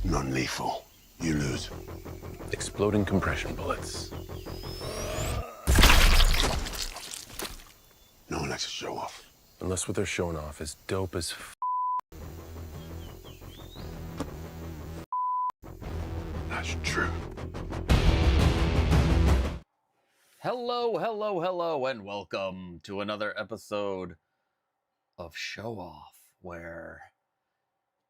Non-lethal. You lose. Exploding compression bullets. No one likes to show off. Unless what they're showing off is dope as That's true. Hello, and welcome to another episode of Show Off, where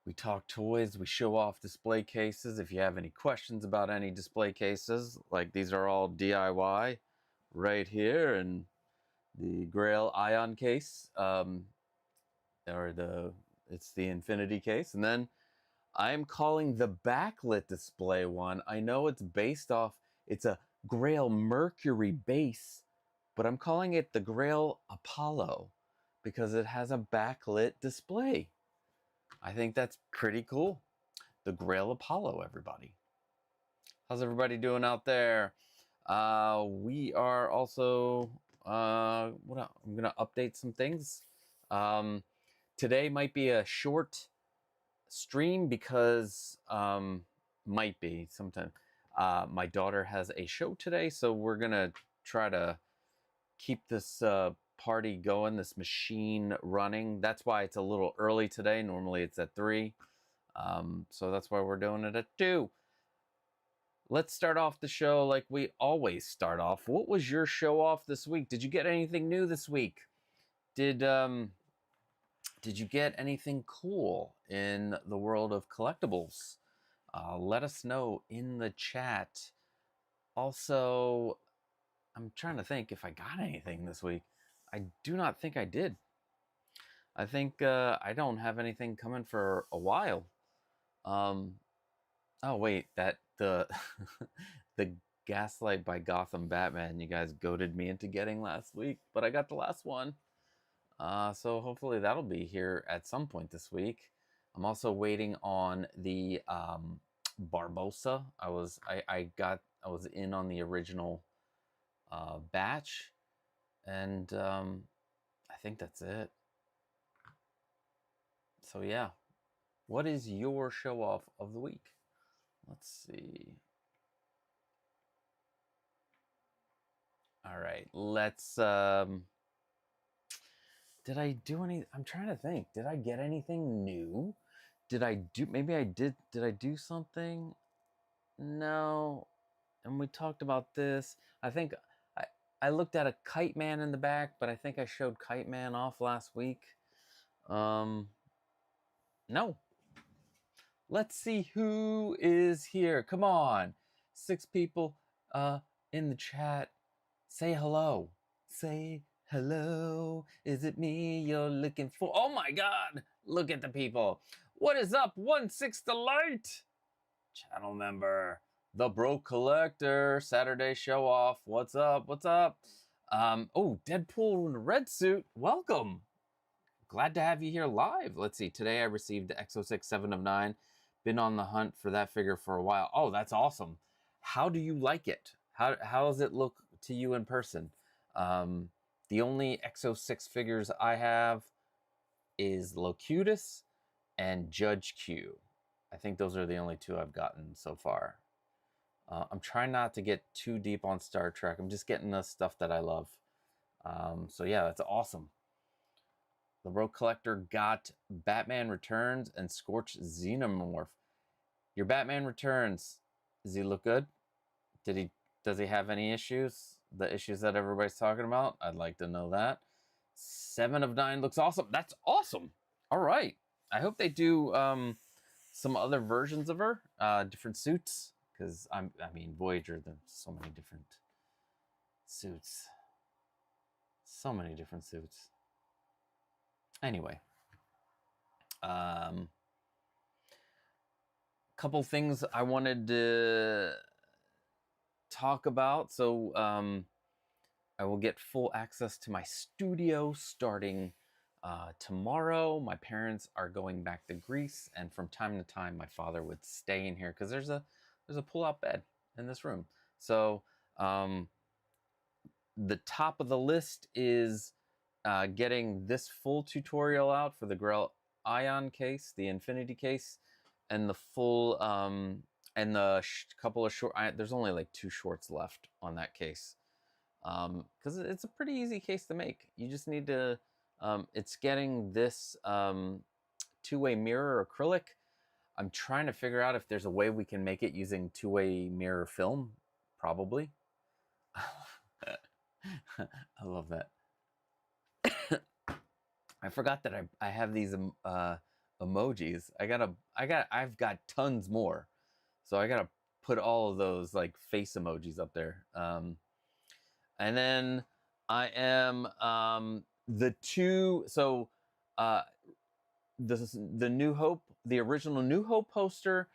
we talk toys, we show off display cases. If you have any questions about any display cases, like these are all DIY right here, and the GRAIL AION case, it's the Infinity case, and then I'm calling the BackLit display one. I know it's it's a GRAIL Mercury base, but I'm calling it the GRAIL Apollo because it has a backlit display. I think that's pretty cool. The GRAIL Apollo, everybody. How's everybody doing out there? We are also, I'm going to update some things. Today might be a short stream because, might be sometime. My daughter has a show today, so we're going to try to keep this party going, this machine running. That's why it's a little early today. Normally it's at 3. So that's why we're doing it at 2. Let's start off the show like we always start off. What was your show off this week? Did you get anything new this week? Did you get anything cool in the world of collectibles? Let us know in the chat. Also, I'm trying to think if I got anything this week. I do not think I did. I think I don't have anything coming for a while. Oh wait, the the Gaslight by Gotham Batman you guys goaded me into getting last week, but I got the last one. So hopefully that'll be here at some point this week. I'm also waiting on the Barbossa. I was in on the original batch, and I think that's it. So yeah, what is your show off of the week? Let's see. All right, let's did I do any? I'm trying to think. Did I get anything new? Maybe I did. Did I do something? No. And we talked about this. I think I looked at a Kite Man in the back, but I think I showed Kite Man off last week. No. Let's see who is here. Come on. 6 people in the chat. Say hello. Say hello. Is it me you're looking for? Oh my God. Look at the people. What is up? 1/6 the light. Channel member. The Broke Collector. Saturday show off. What's up? What's up? Oh, Deadpool in a red suit. Welcome. Glad to have you here live. Let's see. Today I received the X06 7 of 9. Been on the hunt for that figure for a while. Oh, that's awesome. How do you like it? How does it look to you in person? The only X06 figures I have is Locutus and Judge Q. I think those are the only 2 I've gotten so far. I'm trying not to get too deep on Star Trek. I'm just getting the stuff that I love. So yeah, that's awesome. The Rogue Collector got Batman Returns and Scorch Xenomorph. Your Batman Returns, does he look good? Does he have any issues? The issues that everybody's talking about? I'd like to know that. 7 of 9 looks awesome. That's awesome. All right. I hope they do some other versions of her, different suits. Because I mean, Voyager, there's so many different suits. So many different suits. Anyway, couple things I wanted to talk about. So I will get full access to my studio starting tomorrow. My parents are going back to Greece, and from time to time, my father would stay in here because there's a pull-out bed in this room. So the top of the list is getting this full tutorial out for the GRAIL AION case, the Infinity case, and the full and the couple of short. There's only like 2 shorts left on that case, because it's a pretty easy case to make. You just need to. It's getting this two-way mirror acrylic. I'm trying to figure out if there's a way we can make it using two-way mirror film. Probably. I love that. I forgot that I have these emojis. I've got tons more, so I gotta put all of those like face emojis up there. And then I am the two. So the New Hope, the original New Hope poster,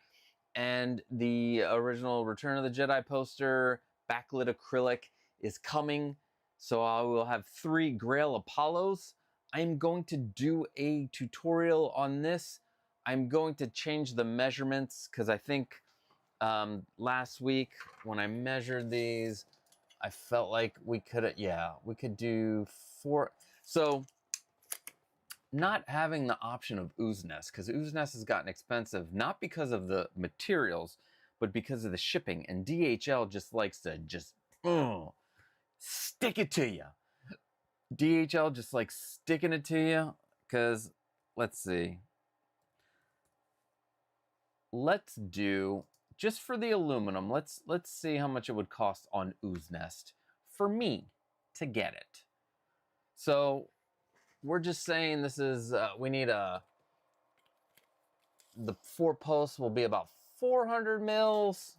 and the original Return of the Jedi poster, backlit acrylic, is coming. So I will have 3 Grail Apollos. I'm going to do a tutorial on this. I'm going to change the measurements because I think last week when I measured these, I felt like we could do 4. So not having the option of ooze nest, because ooze nest has gotten expensive, not because of the materials, but because of the shipping. And DHL just likes to stick it to you. DHL just like sticking it to you, because let's see. Let's do, just for the aluminum, let's see how much it would cost on ooze nest for me to get it. So we're just saying this is, we need the 4 posts will be about 400 mils.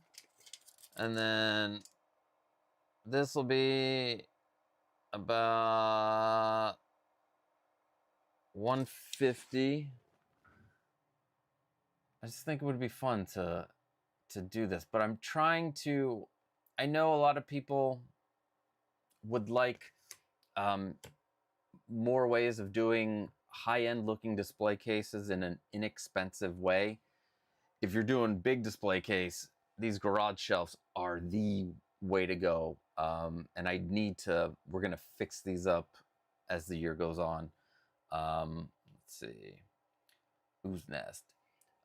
And then this will be about 150. I just think it would be fun to do this, but I'm trying to, I know a lot of people would like more ways of doing high-end looking display cases in an inexpensive way. If you're doing big display case, these garage shelves are the way to go. And we're gonna fix these up as the year goes on. Let's see, ooze nest.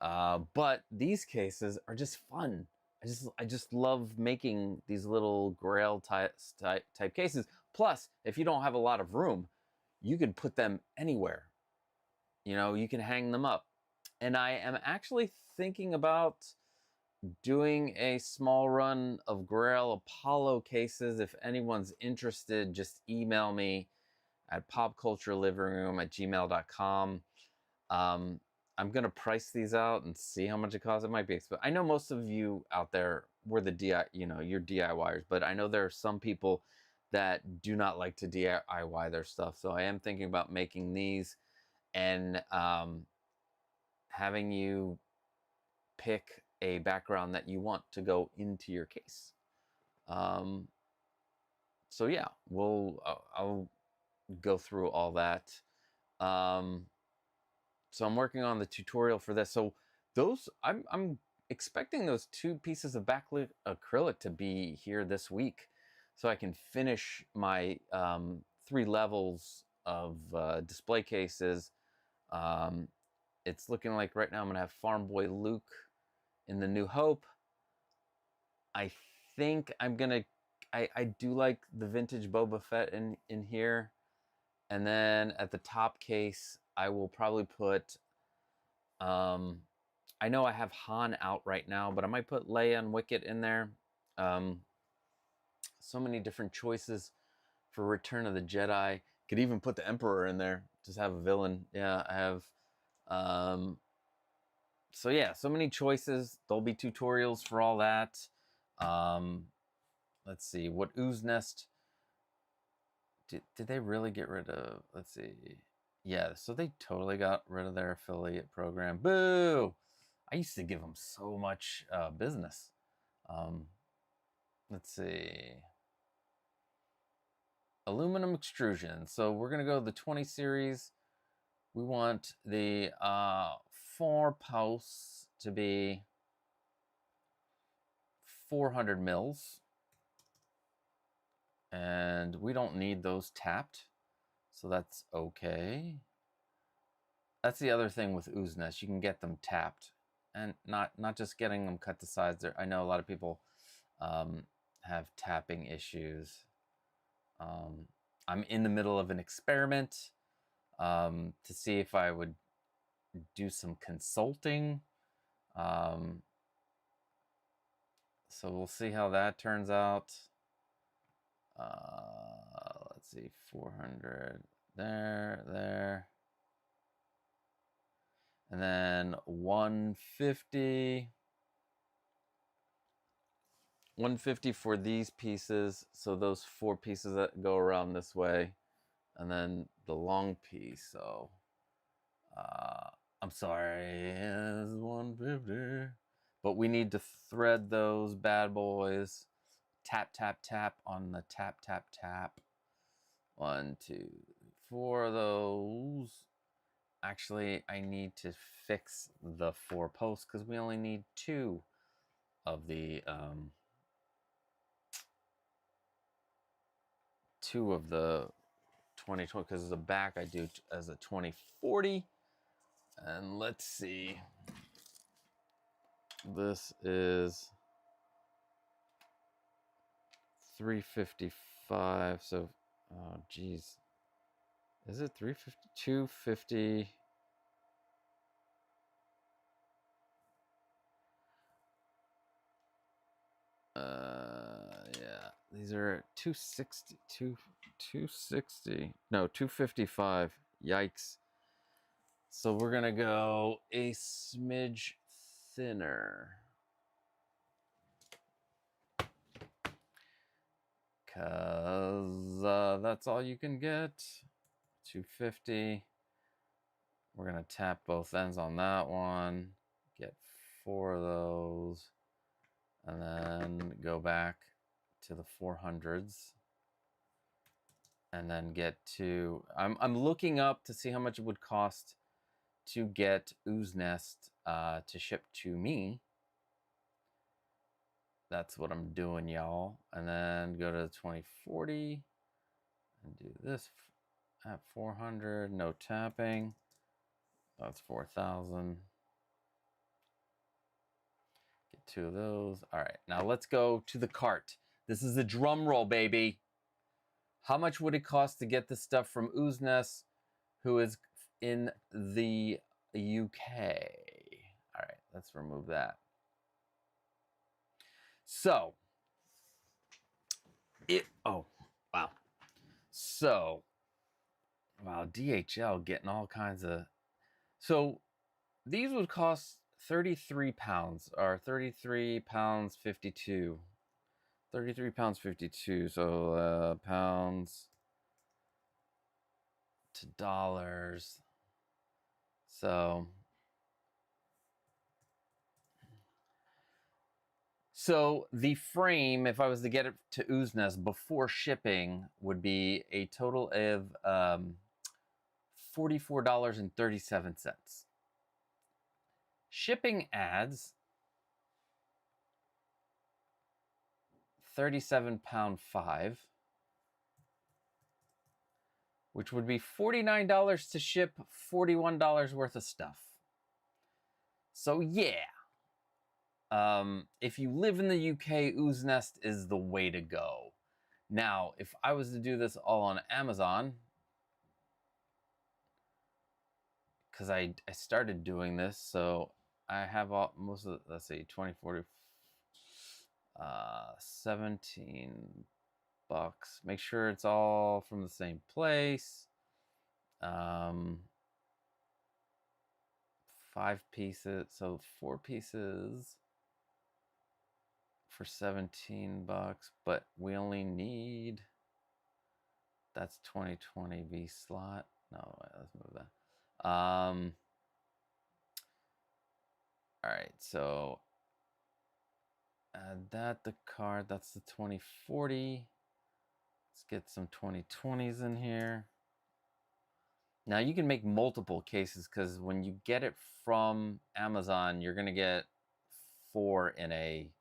But these cases are just fun. I just love making these little Grail type cases. Plus, if you don't have a lot of room, you can put them anywhere. You know, you can hang them up. And I am actually thinking about doing a small run of Grail Apollo cases. If anyone's interested, just email me at popculturelivingroom@gmail.com. I'm gonna price these out and see how much it costs. It might be expensive. I know most of you out there were the you're DIYers, but I know there are some people that do not like to DIY their stuff. So I am thinking about making these and having you pick a background that you want to go into your case. So yeah, I'll go through all that. So I'm working on the tutorial for this. So those, I'm expecting those 2 pieces of backlit acrylic to be here this week, so I can finish my 3 levels of display cases. It's looking like right now I'm gonna have Farm Boy Luke in the New Hope. I think I'm gonna, I do like the vintage Boba Fett in here. And then at the top case, I will probably put, I know I have Han out right now, but I might put Leia and Wicket in there. So many different choices for Return of the Jedi. Could even put the Emperor in there. Just have a villain. Yeah, I have. So yeah, so many choices. There'll be tutorials for all that. Let's see, what ooze nest did they really get rid of? Let's see. Yeah, so they totally got rid of their affiliate program. Boo! I used to give them so much business. Let's see. Aluminum extrusion. So we're gonna go to the 20 series. We want the 4 posts to be 400 mils. And we don't need those tapped, so that's okay. That's the other thing with ooze nest. You can get them tapped. and not just getting them cut to size. There, I know a lot of people have tapping issues. I'm in the middle of an experiment to see if I would do some consulting. So we'll see how that turns out. Let's see, 400 there. And then 150 for these pieces. So those 4 pieces that go around this way, and then the long piece. So I'm sorry, it's 150. But we need to thread those bad boys. Tap, tap, tap on the tap, tap, tap. 1, 2, 4 of those. Actually, I need to fix the 4 posts because we only need 2 of the 2020, because the back I do as a 2040. And let's see, this is 355. So, oh geez, is it 350? 250. Yeah, these are 260. 260. No, 255. Yikes. So we're gonna go a smidge thinner, cause that's all you can get. 250. We're gonna tap both ends on that one, get 4 of those, and then go back to the 400s, and then get to, I'm looking up to see how much it would cost to get Ooze Nest to ship to me. That's what I'm doing, y'all. And then go to 2040 and do this at 400. No tapping. That's 4,000. Get 2 of those. All right, now let's go to the cart. This is a drum roll, baby. How much would it cost to get this stuff from Ooze Nest, who is in the UK? All right, let's remove that. So, oh, wow. So, wow, DHL getting all kinds of, so these would cost 33 pounds, or 33 pounds 52. 33 pounds 52, so pounds to dollars. So the frame, if I was to get it to Ooze Nest before shipping, would be a total of $44.37. Shipping adds 37.5 pound, which would be $49 to ship $41 worth of stuff. So yeah. If you live in the UK, Ooze Nest is the way to go. Now, if I was to do this all on Amazon, because I started doing this, so I have most of, let's see, 20, 40, 17 bucks. Make sure it's all from the same place. 5 pieces, so 4 pieces for 17 bucks, but we only need, that's 2020 V slot. No, wait, let's move that. All right, so add that, the card, that's the 2040. Let's get some 2020s in here. Now you can make multiple cases, because when you get it from Amazon, you're gonna get 4 in a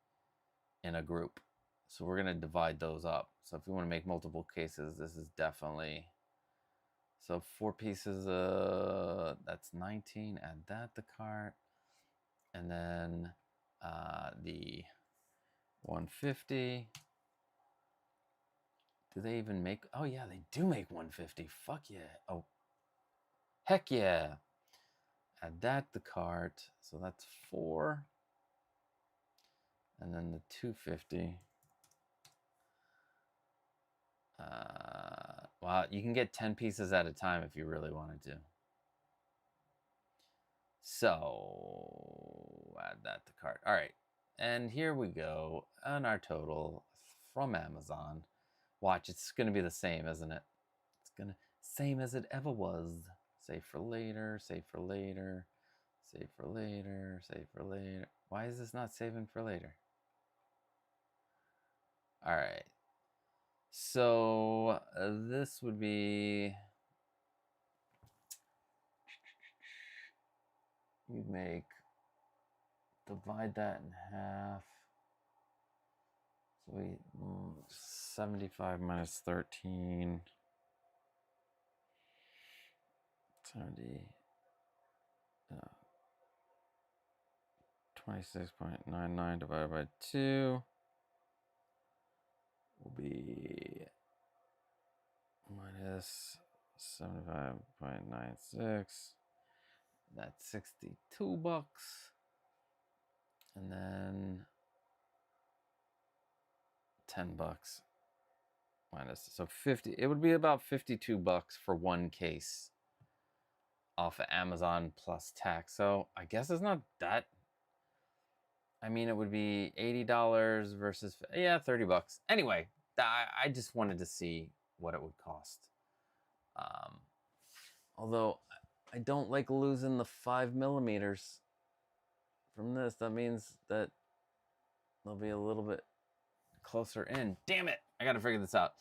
group. So we're gonna divide those up. So if you want to make multiple cases, this is definitely, so 4 pieces, that's 19, add that to cart. And then the 150. Do they even make? Oh yeah, they do make 150. Fuck yeah. Oh, heck yeah. Add that to cart. So that's 4. And then the 250. Well, you can get 10 pieces at a time if you really wanted to. So add that to cart. All right. And here we go on our total from Amazon. Watch, it's going to be the same, isn't it? It's going to same as it ever was. Save for later, save for later, save for later, save for later. Why is this not saving for later? All right. So this would be, you divide that in half. So we 75 minus 13. 70. 26.99 divided by 2 will be minus 75.96. That's 62 bucks. And then 10 bucks minus, so 50. It would be about 52 bucks for one case off of Amazon plus tax. So I guess it's not that. I mean, it would be $80 versus, yeah, 30 bucks. Anyway, I just wanted to see what it would cost. Although I don't like losing the 5mm from this. That means that they'll be a little bit closer in. Damn it! I gotta figure this out.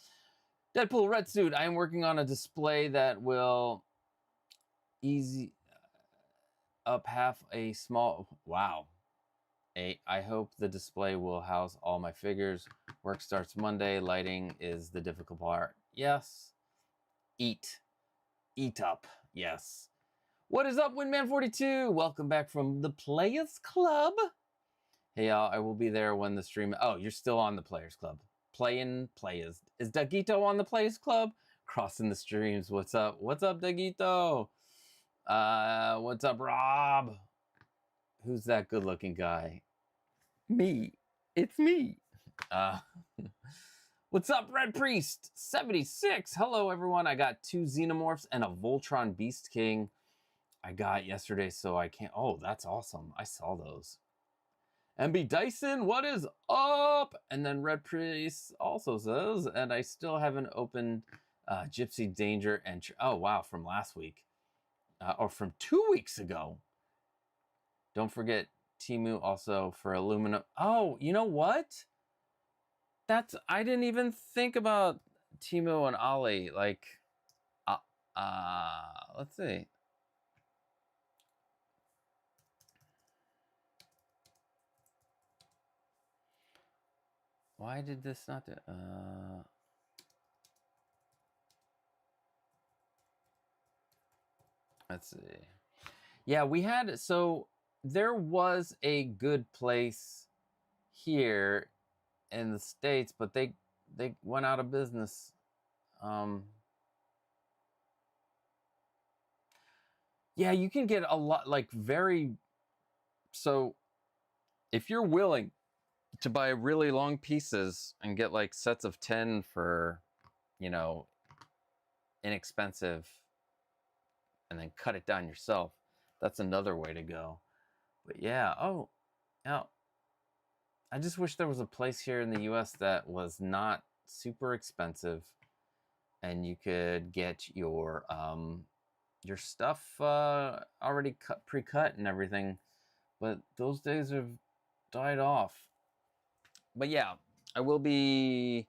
Deadpool red suit. I am working on a display that will easy up half a small. Wow. I hope the display will house all my figures. Work starts Monday. Lighting is the difficult part. Yes. Eat up. Yes. What is up, Windman42? Welcome back from the Players Club. Hey, y'all. I will be there when the stream. Oh, you're still on the Players Club. Playing players. Is Dagito on the Players Club? Crossing the streams. What's up? What's up, Dagito? What's up, Rob? Who's that good-looking guy? Me. It's me. What's up, Red Priest? 76. Hello, everyone. I got 2 Xenomorphs and a Voltron Beast King I got yesterday, so I can't. Oh, that's awesome. I saw those. MB Dyson, what is up? And then Red Priest also says, and I still haven't opened Gypsy Danger and... Oh, wow, from last week. Or from 2 weeks ago. Don't forget Timu also for aluminum. Oh, you know what? I didn't even think about Timu and Ali. Like, let's see. Why did this not do? Let's see. Yeah, we had, so there was a good place here in the States, but they went out of business. Yeah, you can get a lot, like so if you're willing to buy really long pieces and get like sets of 10 for, inexpensive, and then cut it down yourself, that's another way to go. But yeah, I just wish there was a place here in the US that was not super expensive and you could get your stuff already pre-cut and everything. But those days have died off. But yeah, I will be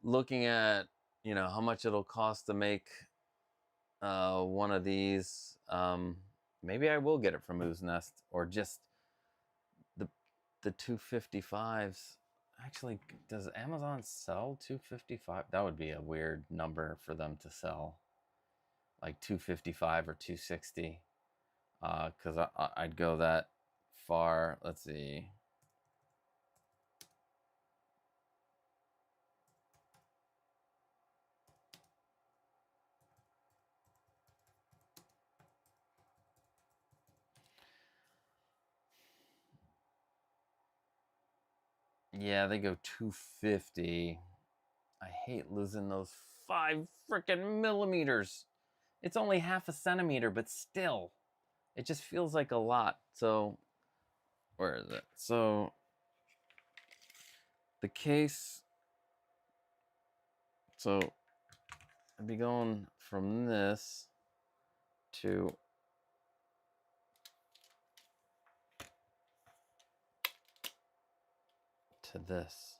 looking at, how much it'll cost to make one of these. Maybe I will get it from Ooze Nest, or just the 255s. Actually, does Amazon sell 255? That would be a weird number for them to sell, like 255 or 260, because I'd go that far. Let's see. Yeah, they go 250. I hate losing those 5 freaking millimeters. It's only half a centimeter, but still, it just feels like a lot. So, where is it? So, the case, so I'd be going from this to this.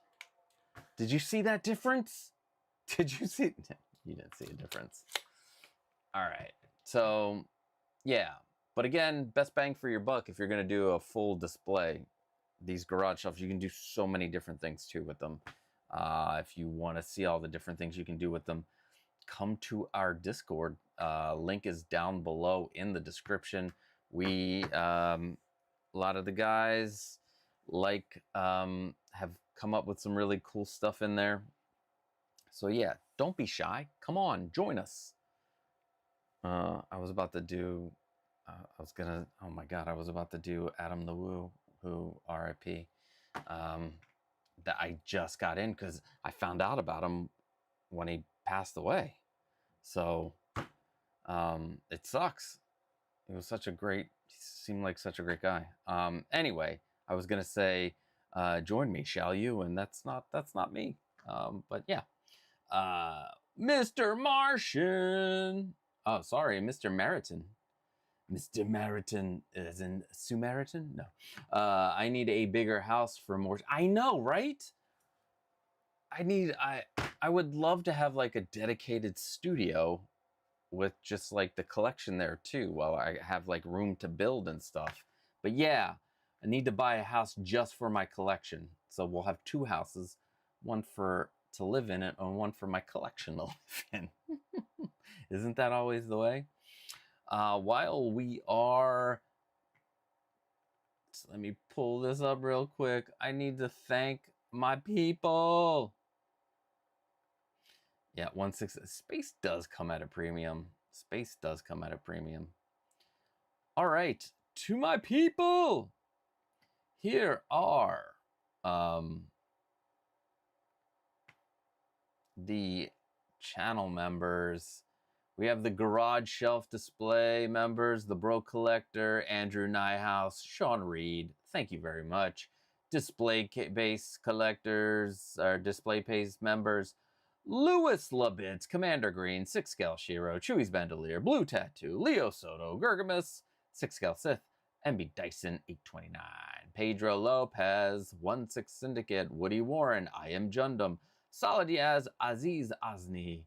Did you see that difference? Did you see? You didn't see a difference. All right. So, yeah. But again, best bang for your buck if you're going to do a full display. These garage shelves, you can do so many different things too with them. If you want to see all the different things you can do with them, come to our Discord. Link is down below in the description. We, a lot of the guys have come up with some really cool stuff in there. So yeah, don't be shy. Come on, join us. I was about to do, oh my God, I was about to do Adam the Woo, who RIP. That I just got in because I found out about him when he passed away. So it sucks. He was he seemed like such a great guy. Anyway, I was gonna say, join me, shall you? And that's not me. But yeah. Mr. Martian. Oh, sorry, Mr. Meriton. Mr. Meriton as in Sumeritan? No. I need a bigger house for more. I know, right? I would love to have like a dedicated studio with just like the collection there too, while I have like room to build and stuff. But yeah, I need to buy a house just for my collection. So we'll have 2 houses, one to live in it and one for my collection to live in. Isn't that always the way? While we are, let me pull this up real quick. I need to thank my people. Yeah, 1/6. Space does come at a premium. Space does come at a premium. All right, to my people. Here are the channel members. We have the Garage Shelf Display members, the Bro Collector, Andrew Nyhouse, Sean Reed. Thank you very much. Display Base Collectors, or Display Base members, Louis Labitz, Commander Green, 6-Scale Shiro, Chewy's Bandolier, Blue Tattoo, Leo Soto, Gergamus, 6-Scale Sith, MB Dyson, 829, Pedro Lopez, 1/6 Syndicate, Woody Warren, I Am Jundum, Solid Yaz, Aziz Azni,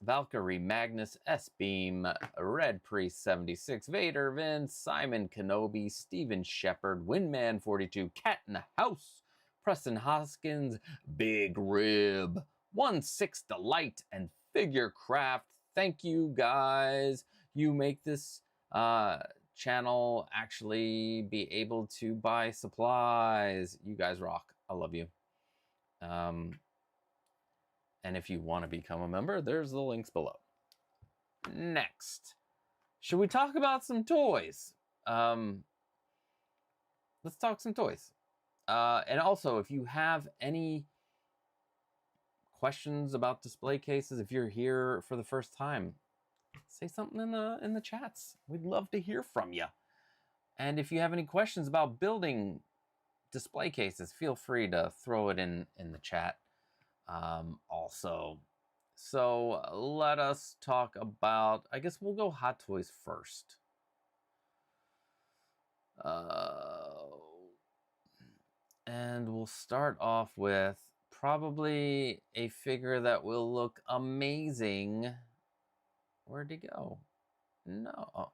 Valkyrie, Magnus, S-Beam, Red Priest 76, Vader, Vince, Simon Kenobi, Steven Shepard, Windman 42, Cat in the House, Preston Hoskins, Big Rib, 1/6 Delight, and Figure Craft. Thank you guys. You make this channel actually be able to buy supplies. You guys rock. I love you. And if you want to become a member, there's the links below. Next, should we talk about some toys? Let's talk some toys. And also, if you have any questions about display cases, if you're here for the first time, say something in the chats. We'd love to hear from you. And if you have any questions about building display cases, feel free to throw it in the chat. Also, so let us talk about, I guess we'll go Hot Toys first. And we'll start off with probably a figure that will look amazing. Where'd he go? No. Oh.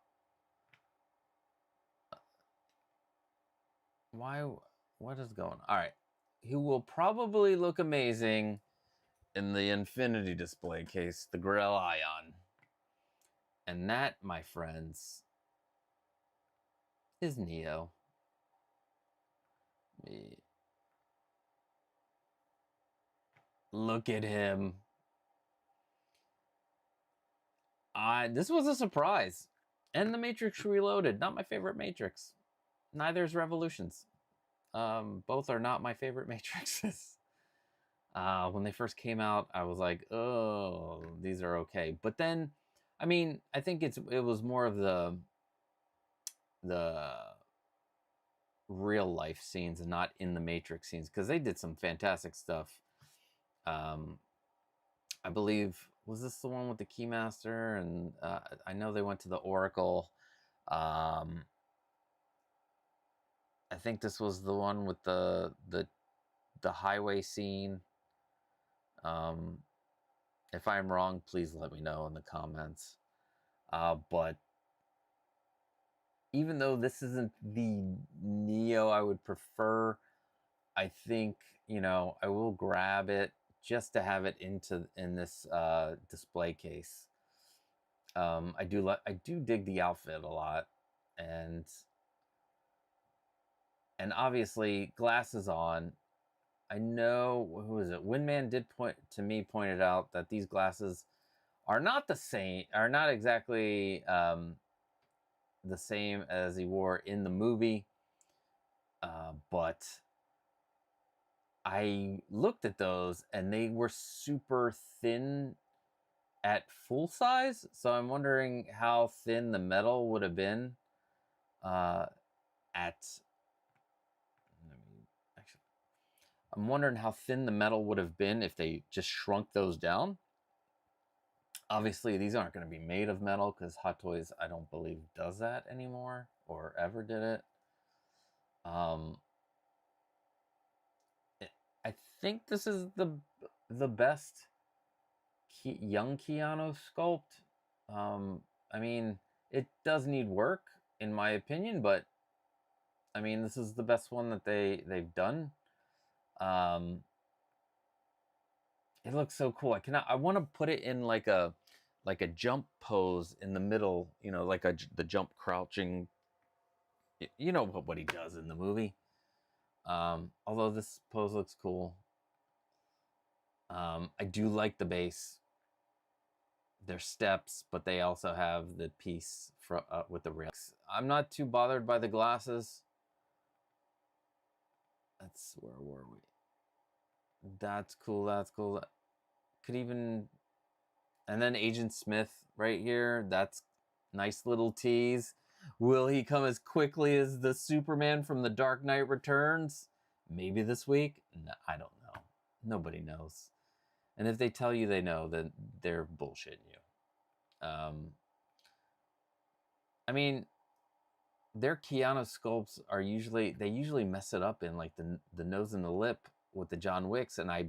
Why? What is going on? All right. He will probably look amazing in the Infinity display case, the GRAIL AION. And that, my friends, is Neo. Me. Look at him. This was a surprise. And the Matrix Reloaded, not my favorite Matrix. Neither is Revolutions. Both are not my favorite Matrixes. When they first came out, I was like, oh, these are okay. But then, I mean, I think it was more of the real life scenes and not in the Matrix scenes, because they did some fantastic stuff. I believe, was this the one with the Keymaster? And I know they went to the Oracle. I think this was the one with the highway scene. If I'm wrong, please let me know in the comments. But even though this isn't the Neo I would prefer, I think, you know, I will grab it just to have it in this display case. I do dig the outfit a lot, and obviously glasses on. I know, who is it? Windman did pointed out that these glasses are not the same, are not exactly the same as he wore in the movie, but I looked at those and they were super thin at full size, so I'm wondering how thin the metal would have been at. Actually, I'm wondering how thin the metal would have been if they just shrunk those down. Obviously, these aren't going to be made of metal because Hot Toys, I don't believe, does that anymore or ever did it. I think this is the best young Keanu sculpt. I mean, it does need work, in my opinion, but I mean, this is the best one that they've done. It looks so cool. I want to put it in like a jump pose in the middle, you know, like the jump crouching. You know what he does in the movie. Although this pose looks cool. I do like the base. Their steps, but they also have the piece with the rails. I'm not too bothered by the glasses. Where were we? That's cool. That's cool. Could even, and then Agent Smith right here. That's nice little tease. Will he come as quickly as the Superman from The Dark Knight Returns? Maybe this week? No, I don't know. Nobody knows. And if they tell you they know, then they're bullshitting you. I mean, their Keanu sculpts are usually mess it up in like the nose and the lip with the John Wicks, and I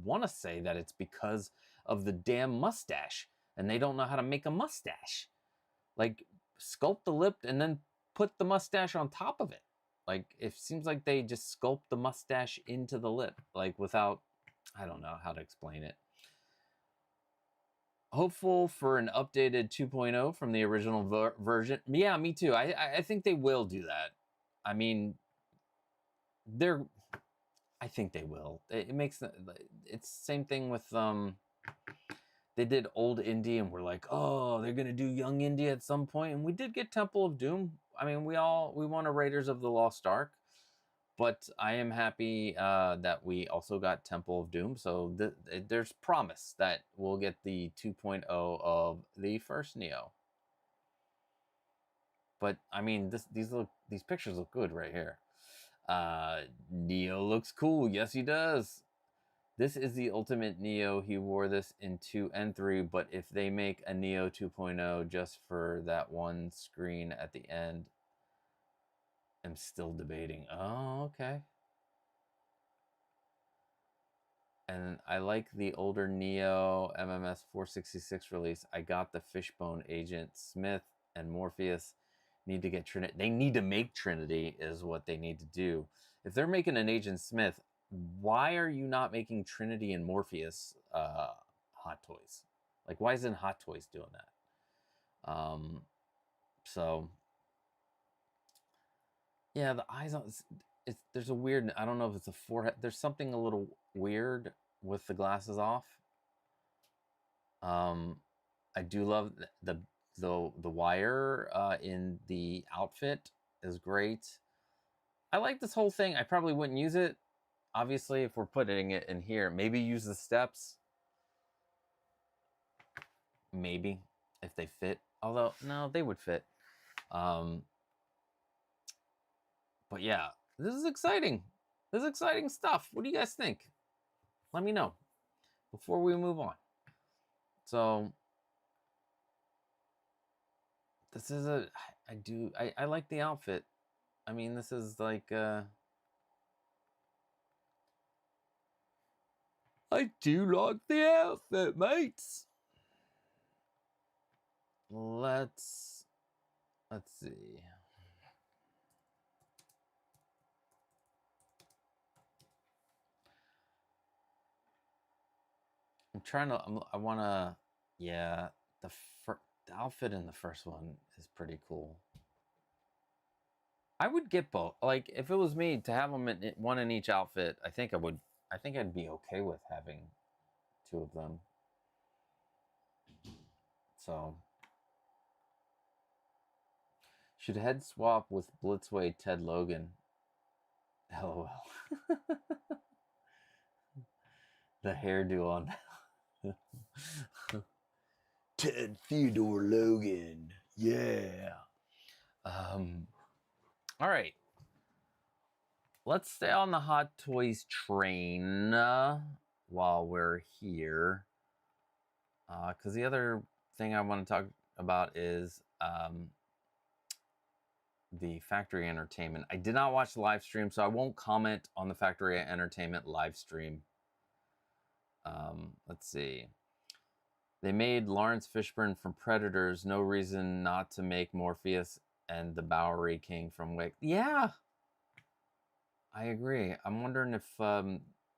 want to say that it's because of the damn mustache, and they don't know how to make a mustache. Like, sculpt the lip and then put the mustache on top of it. Like, it seems like they just sculpt the mustache into the lip, like without, I don't know how to explain it. Hopeful for an updated 2.0 from the original version. Yeah, me too. I think they will do that. I mean, I think they will. It makes it's same thing with they did old Indy and we're like, oh, they're gonna do young Indy at some point, and we did get Temple of Doom. I mean, we want a Raiders of the Lost Ark, but I am happy that we also got Temple of Doom. So there's promise that we'll get the 2.0 of the first Neo. But I mean, these pictures look good right here. Neo looks cool. Yes, he does. This is the ultimate Neo. He wore this in 2 and 3, but if they make a Neo 2.0 just for that one screen at the end, I'm still debating. Oh, okay. And I like the older Neo MMS 466 release. I got the Fishbone Agent Smith and Morpheus need to get Trinity. They need to make Trinity is what they need to do. If they're making an Agent Smith, why are you not making Trinity and Morpheus Hot Toys? Like, why isn't Hot Toys doing that? So Yeah, the eyes on it's there's a weird, I don't know if it's a forehead. There's something a little weird with the glasses off. I do love the wire in the outfit is great. I like this whole thing. I probably wouldn't use it. Obviously, if we're putting it in here, maybe use the steps. Maybe if they fit. Although no, they would fit. But yeah, this is exciting. This is exciting stuff. What do you guys think? Let me know before we move on. So this is I like the outfit. I mean, this is like I do like the outfit, mates. Let's see. I'm trying to. I want to. Yeah, the outfit in the first one is pretty cool. I would get both. Like if it was me to have them in one in each outfit, I think I would. I think I'd be okay with having two of them. So should head swap with Blitzway Ted Logan. LOL. The hairdo on Ted Theodore Logan. Yeah. All right. Let's stay on the Hot Toys train while we're here. Because the other thing I want to talk about is the Factory Entertainment. I did not watch the live stream, so I won't comment on the Factory Entertainment live stream. Let's see. They made Lawrence Fishburne from Predators. No reason not to make Morpheus and the Bowery King from Wick. Yeah, I agree. I'm wondering if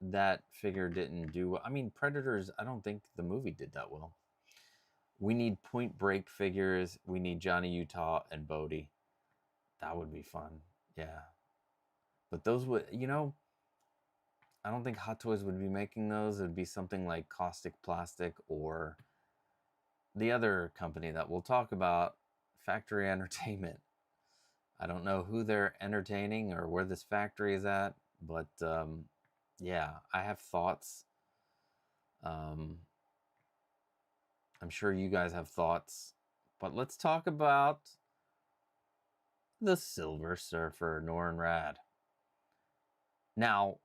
that figure didn't do well. I mean, Predators, I don't think the movie did that well. We need Point Break figures. We need Johnny Utah and Bodie. That would be fun. Yeah. But those would, you know, I don't think Hot Toys would be making those. It would be something like Caustic Plastic or the other company that we'll talk about, Factory Entertainment. I don't know who they're entertaining or where this factory is at, but yeah, I have thoughts. I'm sure you guys have thoughts, but let's talk about the Silver Surfer, Norrin Rad. Now,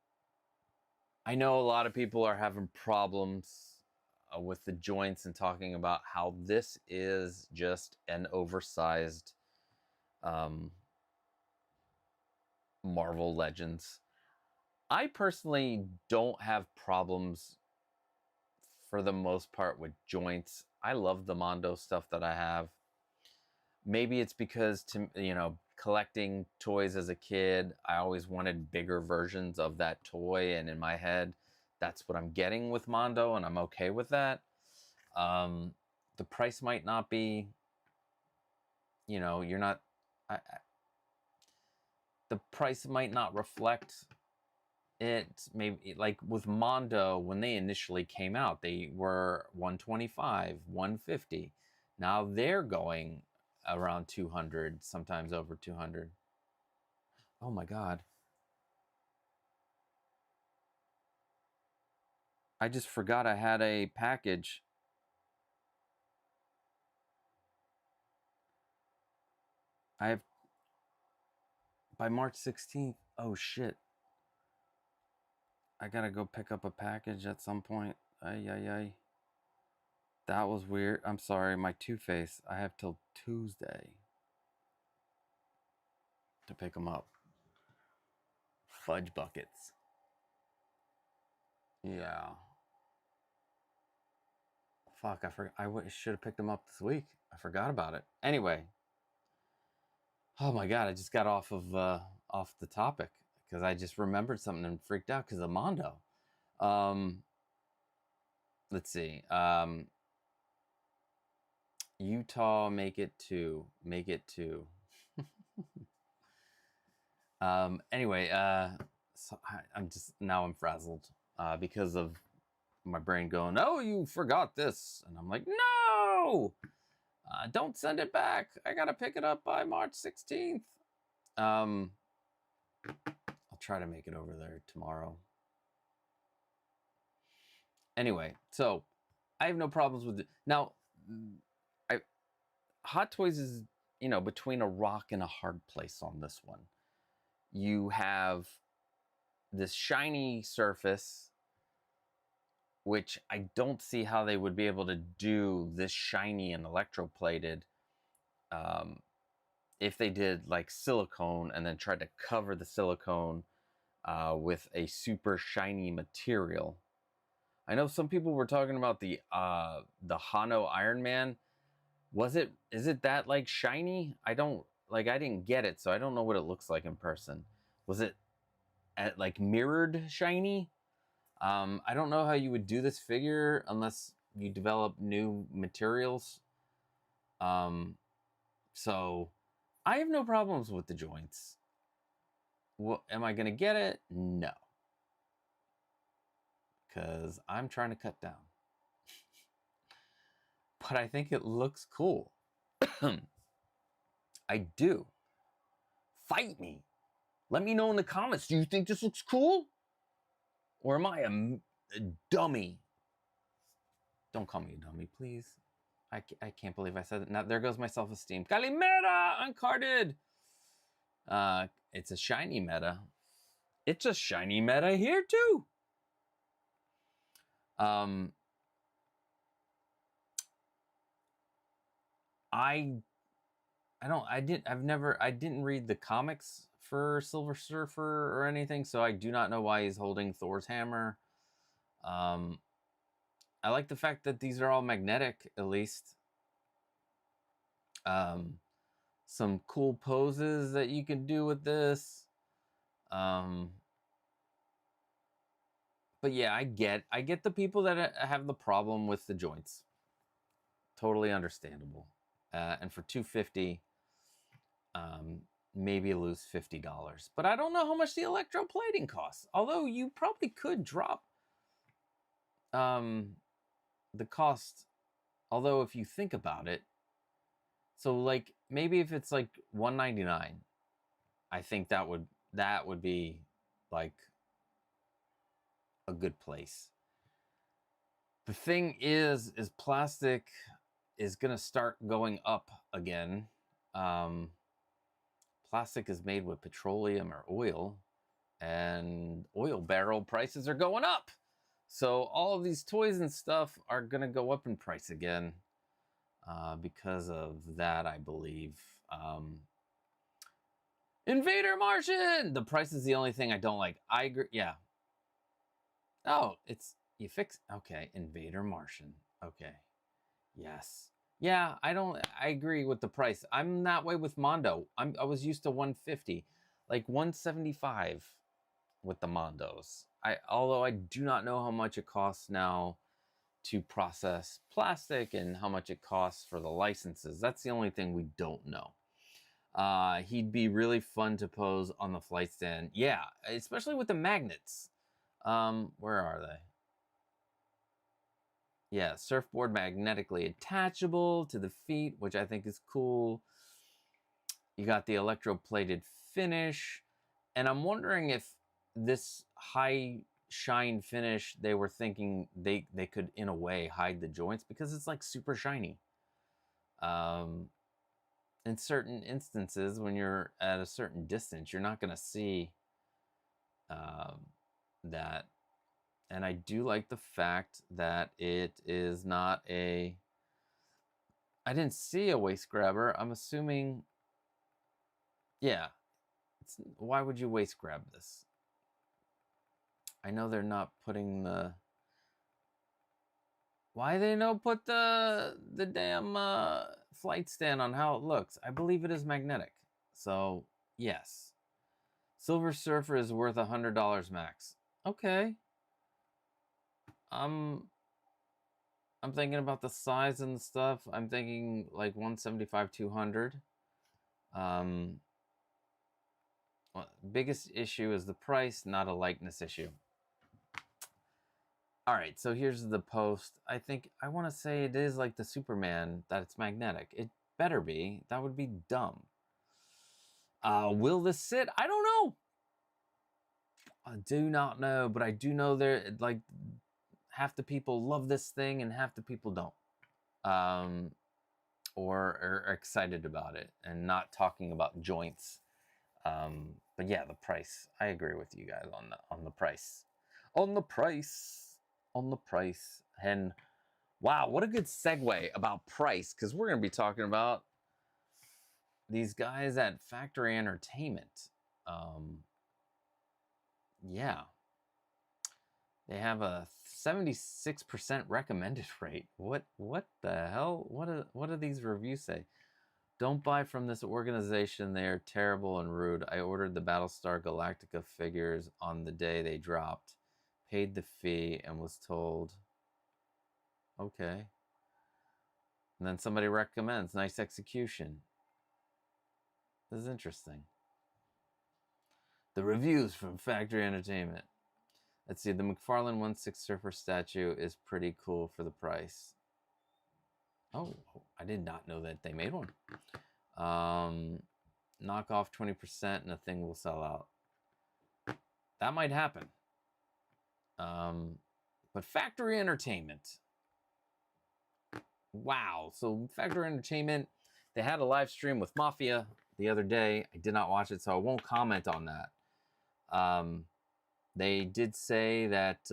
I know a lot of people are having problems with the joints and talking about how this is just an oversized Marvel Legends. I personally don't have problems for the most part with joints. I love the Mondo stuff that I have. Maybe it's because, collecting toys as a kid, I always wanted bigger versions of that toy, and in my head, that's what I'm getting with Mondo, and I'm okay with that. The price might not be, you're not... the price might not reflect it. Maybe like with Mondo, when they initially came out, they were $125, $150. Now they're going around 200, sometimes over 200. Oh my God. I just forgot I had a package. I have by March 16th. Oh shit. I gotta go pick up a package at some point. Ay. That was weird. I'm sorry, my Two-Face. I have till Tuesday to pick them up. Fudge buckets. Yeah. Fuck, I forgot. I should have picked them up this week. I forgot about it. Anyway. Oh my God, I just got off the topic because I just remembered something and freaked out because of Mondo. Let's see. Utah, make it two. Anyway, so I'm frazzled because of my brain going, oh, you forgot this. And I'm like, no, don't send it back. I got to pick it up by March 16th. I'll try to make it over there tomorrow. Anyway, so I have no problems with it. Now, Hot Toys is, between a rock and a hard place on this one. You have this shiny surface, which I don't see how they would be able to do this shiny and electroplated if they did like silicone and then tried to cover the silicone with a super shiny material. I know some people were talking about the Hano Iron Man. Is it that like shiny? I didn't get it, so I don't know what it looks like in person. Was it like mirrored shiny? I don't know how you would do this figure unless you develop new materials. So I have no problems with the joints. Am I gonna get it? No. Because I'm trying to cut down. But I think it looks cool. I do. Fight me. Let me know in the comments. Do you think this looks cool? Or am I a dummy? Don't call me a dummy, please. I can't believe I said it. Now, there goes my self-esteem. Calimera! Uncarded! It's a shiny meta. It's a shiny meta here, too. I didn't read the comics for Silver Surfer or anything, so I do not know why he's holding Thor's hammer. I like the fact that these are all magnetic, at least. Some cool poses that you can do with this. But yeah, I get the people that have the problem with the joints. Totally understandable. And for $250, maybe lose $50. But I don't know how much the electroplating costs. Although you probably could drop the cost. Although if you think about it, so like maybe if it's like $199, I think that would be like a good place. The thing is plastic is gonna start going up again. Plastic is made with petroleum or oil, and oil barrel prices are going up. So all of these toys and stuff are gonna go up in price again because of that, I believe. Invader Martian! The price is the only thing I don't like. I agree, yeah. Oh, you fix, okay, Invader Martian. Okay, yes. Yeah, I agree with the price. I'm that way with Mondo. I was used to 150, like 175 with the Mondos. Although I do not know how much it costs now to process plastic and how much it costs for the licenses. That's the only thing we don't know. He'd be really fun to pose on the flight stand. Yeah, especially with the magnets. Where are they? Yeah, surfboard magnetically attachable to the feet, which I think is cool. You got the electroplated finish. And I'm wondering if this high shine finish, they were thinking they could, in a way, hide the joints because it's like super shiny. In certain instances, when you're at a certain distance, you're not going to see that. And I do like the fact that it is not a... I didn't see a waist grabber. I'm assuming... Yeah. Why would you waist grab this? I know they're not putting the... Why they don't put the damn flight stand on how it looks? I believe it is magnetic. So, yes. Silver Surfer is worth $100 max. Okay. I'm thinking about the size and the stuff. I'm thinking like 175, 200. Well, biggest issue is the price, not a likeness issue. All right, so here's the post. I want to say it is like the Superman, that it's magnetic. It better be. That would be dumb. Will this sit? I don't know. I do not know, but I do know there, like, half the people love this thing and half the people don't. Or are excited about it and not talking about joints. But yeah, the price. I agree with you guys on the price. On the price. And wow, what a good segue about price, because we're going to be talking about these guys at Factory Entertainment. Yeah. They have a 76% recommended rate. What the hell? What do these reviews say? Don't buy from this organization. They are terrible and rude. I ordered the Battlestar Galactica figures on the day they dropped, paid the fee, and was told, okay. And then somebody recommends, nice execution. This is interesting. The reviews from Factory Entertainment. Let's see, the McFarlane 1/6 Surfer statue is pretty cool for the price. Oh, I did not know that they made one. Knock off 20% and the thing will sell out. That might happen. But Factory Entertainment. Wow. So Factory Entertainment, they had a live stream with Mafia the other day. I did not watch it, so I won't comment on that. They did say that,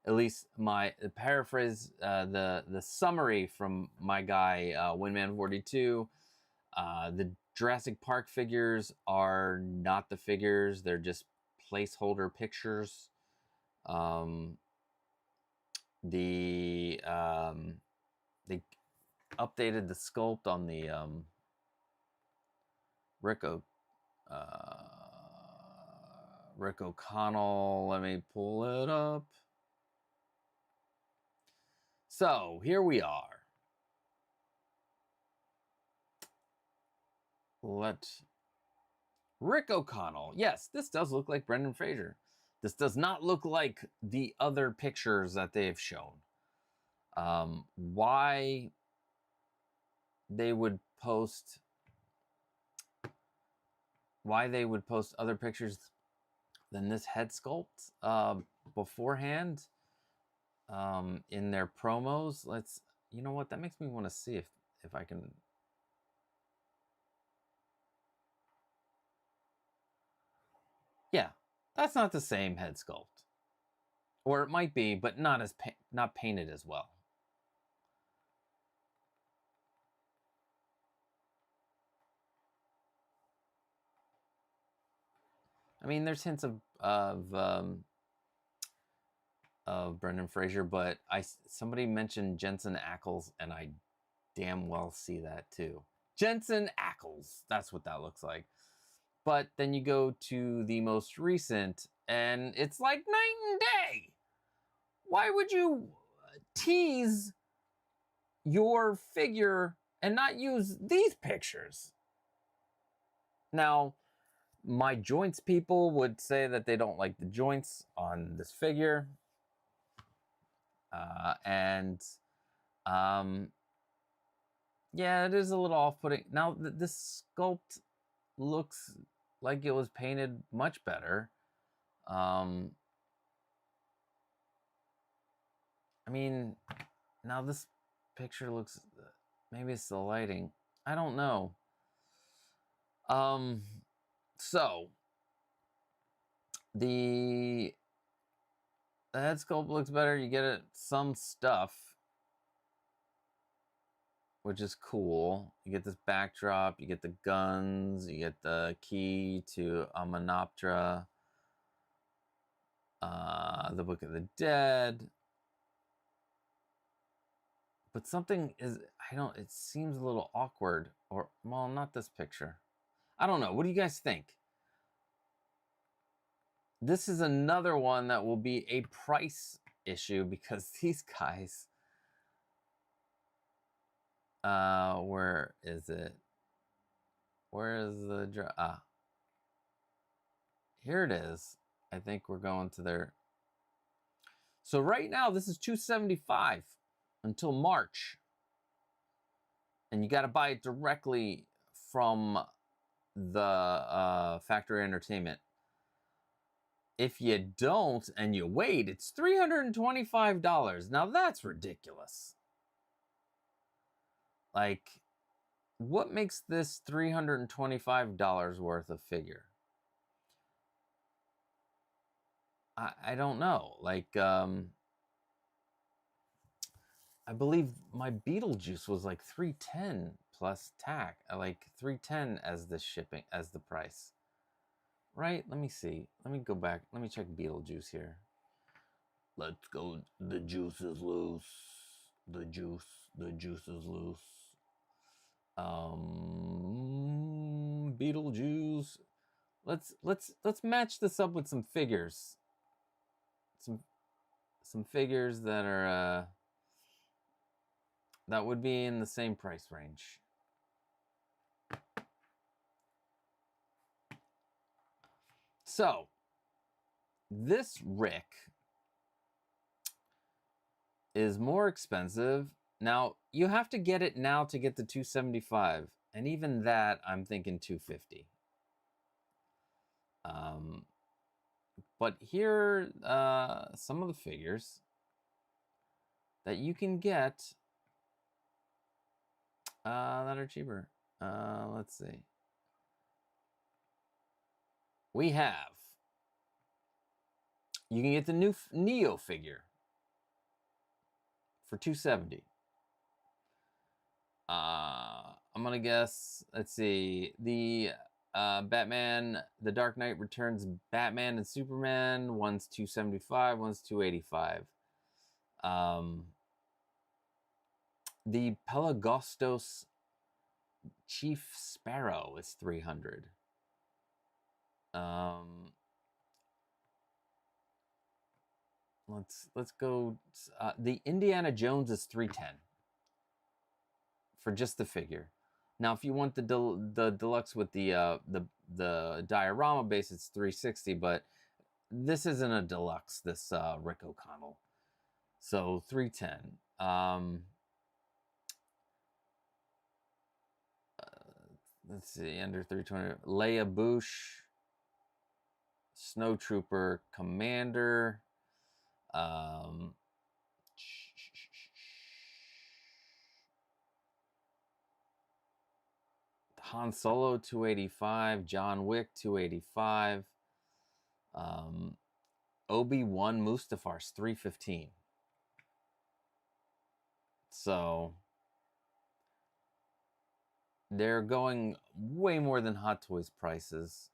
at least my paraphrase, the summary from my guy, Winman42, the Jurassic Park figures are not the figures. They're just placeholder pictures. They updated the sculpt on the Rick O'Connell. Let me pull it up. So here we are. Rick O'Connell. Yes, this does look like Brendan Fraser. This does not look like the other pictures that they've shown. Why they would post other pictures than this head sculpt beforehand in their promos. You know what? That makes me want to see if I can. Yeah, that's not the same head sculpt. Or it might be, but not painted as well. I mean, there's hints of Brendan Fraser, but somebody mentioned Jensen Ackles, and I damn well see that too. Jensen Ackles, that's what that looks like. But then you go to the most recent, and it's like night and day. Why would you tease your figure and not use these pictures? Now, my joints people would say that they don't like the joints on this figure. Yeah, it is a little off-putting. Now, this sculpt looks like it was painted much better. I mean, now this picture looks, maybe it's the lighting. I don't know. So the head sculpt looks better. You get some stuff, which is cool. You get this backdrop, you get the guns, you get the key to Amanoptera, the Book of the Dead. But something is, it seems a little awkward. Or, well, not this picture. I don't know. What do you guys think? This is another one that will be a price issue because these guys, where is it? Where is the Here it is. I think we're going to their... So right now, this is $275 until March. And you got to buy it directly from the factory Entertainment. If you don't and you wait, it's $325. Now that's ridiculous. Like, what makes this $325 worth of figure? I don't know. Like, I believe my Beetlejuice was like $310 plus tax, like $310 as the shipping, as the price. Right? Let me see. Let me go back. Let me check Beetlejuice here. Let's go. The juice is loose. The juice is loose. Beetlejuice. Let's match this up with some figures. Some figures that are that would be in the same price range. So, this Rick is more expensive. Now, you have to get it now to get the $275, and even that, I'm thinking $250. But here are some of the figures that you can get that are cheaper. Let's see. We have, you can get the new Neo figure for $270. I'm gonna guess, let's see, the Batman, The Dark Knight Returns Batman and Superman, one's $275, one's $285. The Pelagostos Chief Sparrow is $300. Let's go. The Indiana Jones is $310 for just the figure. Now, if you want the deluxe with the diorama base, it's $360. But this isn't a deluxe. This Rick O'Connell, so $310. Let's see, under $320. Leia Bush, Snow Trooper Commander. Han Solo $285, John Wick $285, Obi-Wan Mustafar's $315. So they're going way more than Hot Toys prices.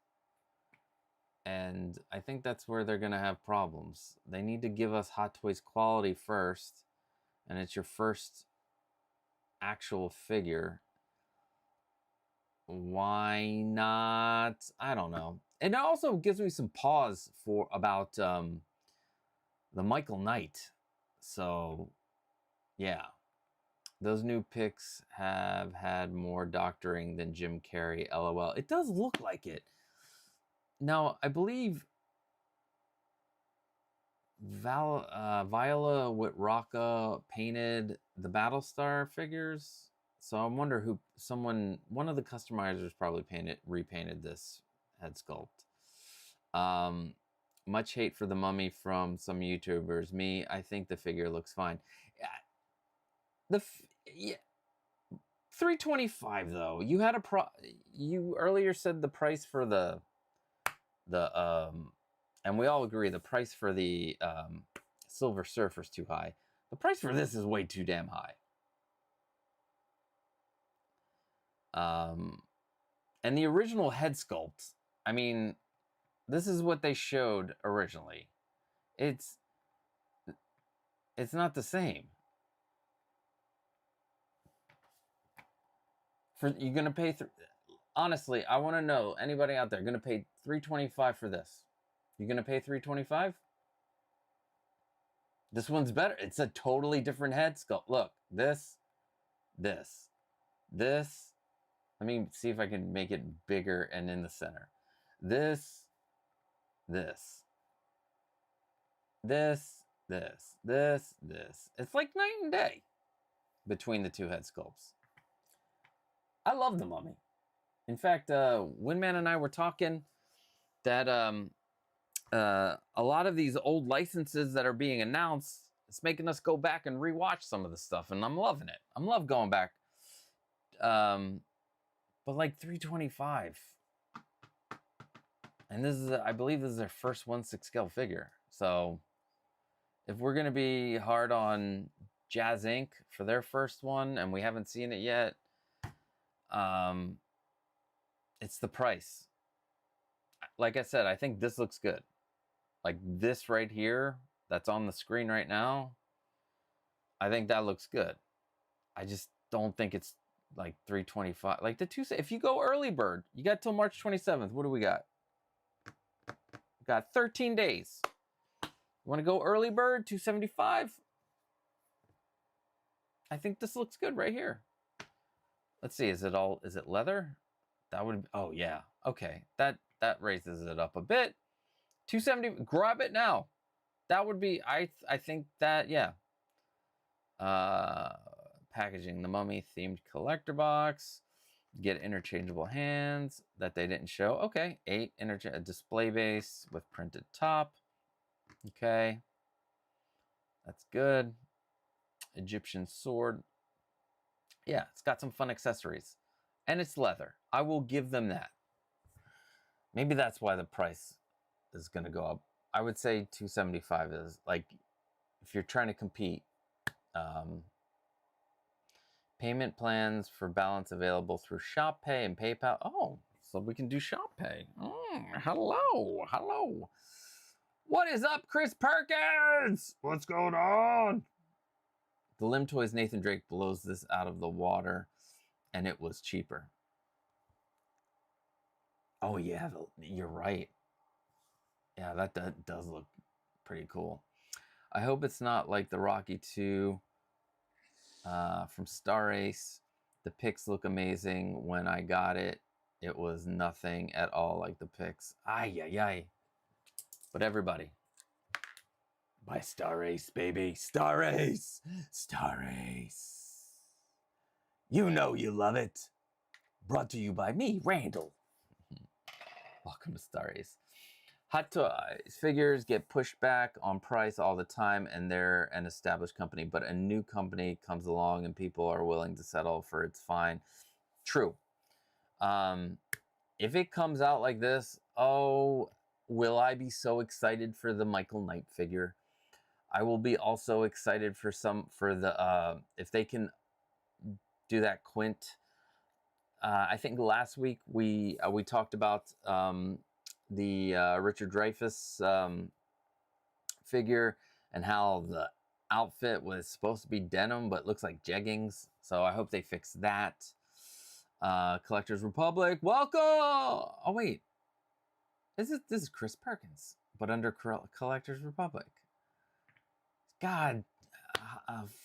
And I think that's where they're going to have problems. They need to give us Hot Toys quality first. And it's your first actual figure. Why not? I don't know. And it also gives me some pause about the Michael Knight. So, yeah. Those new pics have had more doctoring than Jim Carrey, LOL. It does look like it. Now, I believe Viola Whitrocka painted the Battlestar figures. So I wonder who, one of the customizers probably repainted this head sculpt. Much hate for the Mummy from some YouTubers. Me, I think the figure looks fine. Yeah, $325 though. You had you earlier said the price for the and we all agree the price for the Silver Surfer is too high. The price for this is way too damn high. And the original head sculpt, I mean, this is what they showed originally. It's not the same. You're gonna pay. Honestly, I want to know, anybody out there gonna pay $325 for this? You're gonna pay $325? This one's better. It's a totally different head sculpt. Look, this. Let me see if I can make it bigger and in the center. This, this. This. It's like night and day between the two head sculpts. I love the Mummy. In fact, Windman and I were talking that a lot of these old licenses that are being announced, it's making us go back and rewatch some of the stuff, and I'm loving it. I'm love going back. But like 325, and this is, I believe this is their first 1/6 scale figure. So if we're gonna be hard on Jazz Inc. for their first one, and we haven't seen it yet, it's the price. Like I said, I think this looks good. Like this right here, that's on the screen right now, I think that looks good. I just don't think it's like 325. Like the two, if you go early bird, you got till March 27th. What do we got? We got 13 days. You want to go early bird, 275? I think this looks good right here. Let's see, is it leather? That would, oh yeah, okay. That raises it up a bit. 270, grab it now. That would be, I think that, yeah. Packaging, the Mummy themed collector box. Get interchangeable hands that they didn't show. Okay, 8 a display base with printed top. Okay, that's good. Egyptian sword. Yeah, it's got some fun accessories, and it's leather. I will give them that. Maybe that's why the price is going to go up. I would say 275 is like, if you're trying to compete. Payment plans for balance available through Shop Pay and PayPal. Oh, so we can do Shop Pay. Hello. What is up, Chris Perkins? What's going on? The Lim Toys Nathan Drake blows this out of the water, and it was cheaper. Oh yeah, you're right. Yeah, that does look pretty cool. I hope it's not like the Rocky 2 from Star Ace. The pics look amazing. When I got it, it was nothing at all like the pics. Ay. But everybody, buy Star Ace, baby. Star Ace. You know you love it. Brought to you by me, Randall. Welcome to Star Ace. Hot Toys figures get pushed back on price all the time, and they're an established company, but a new company comes along and people are willing to settle for it's fine. True. If it comes out like this, oh, will I be so excited for the Michael Knight figure? I will be also excited for the if they can do that Quint. I think last week we talked about the Richard Dreyfuss figure and how the outfit was supposed to be denim but looks like jeggings. So I hope they fix that. Collectors Republic, welcome. Oh wait, this is Chris Perkins, but under Collectors Republic. God,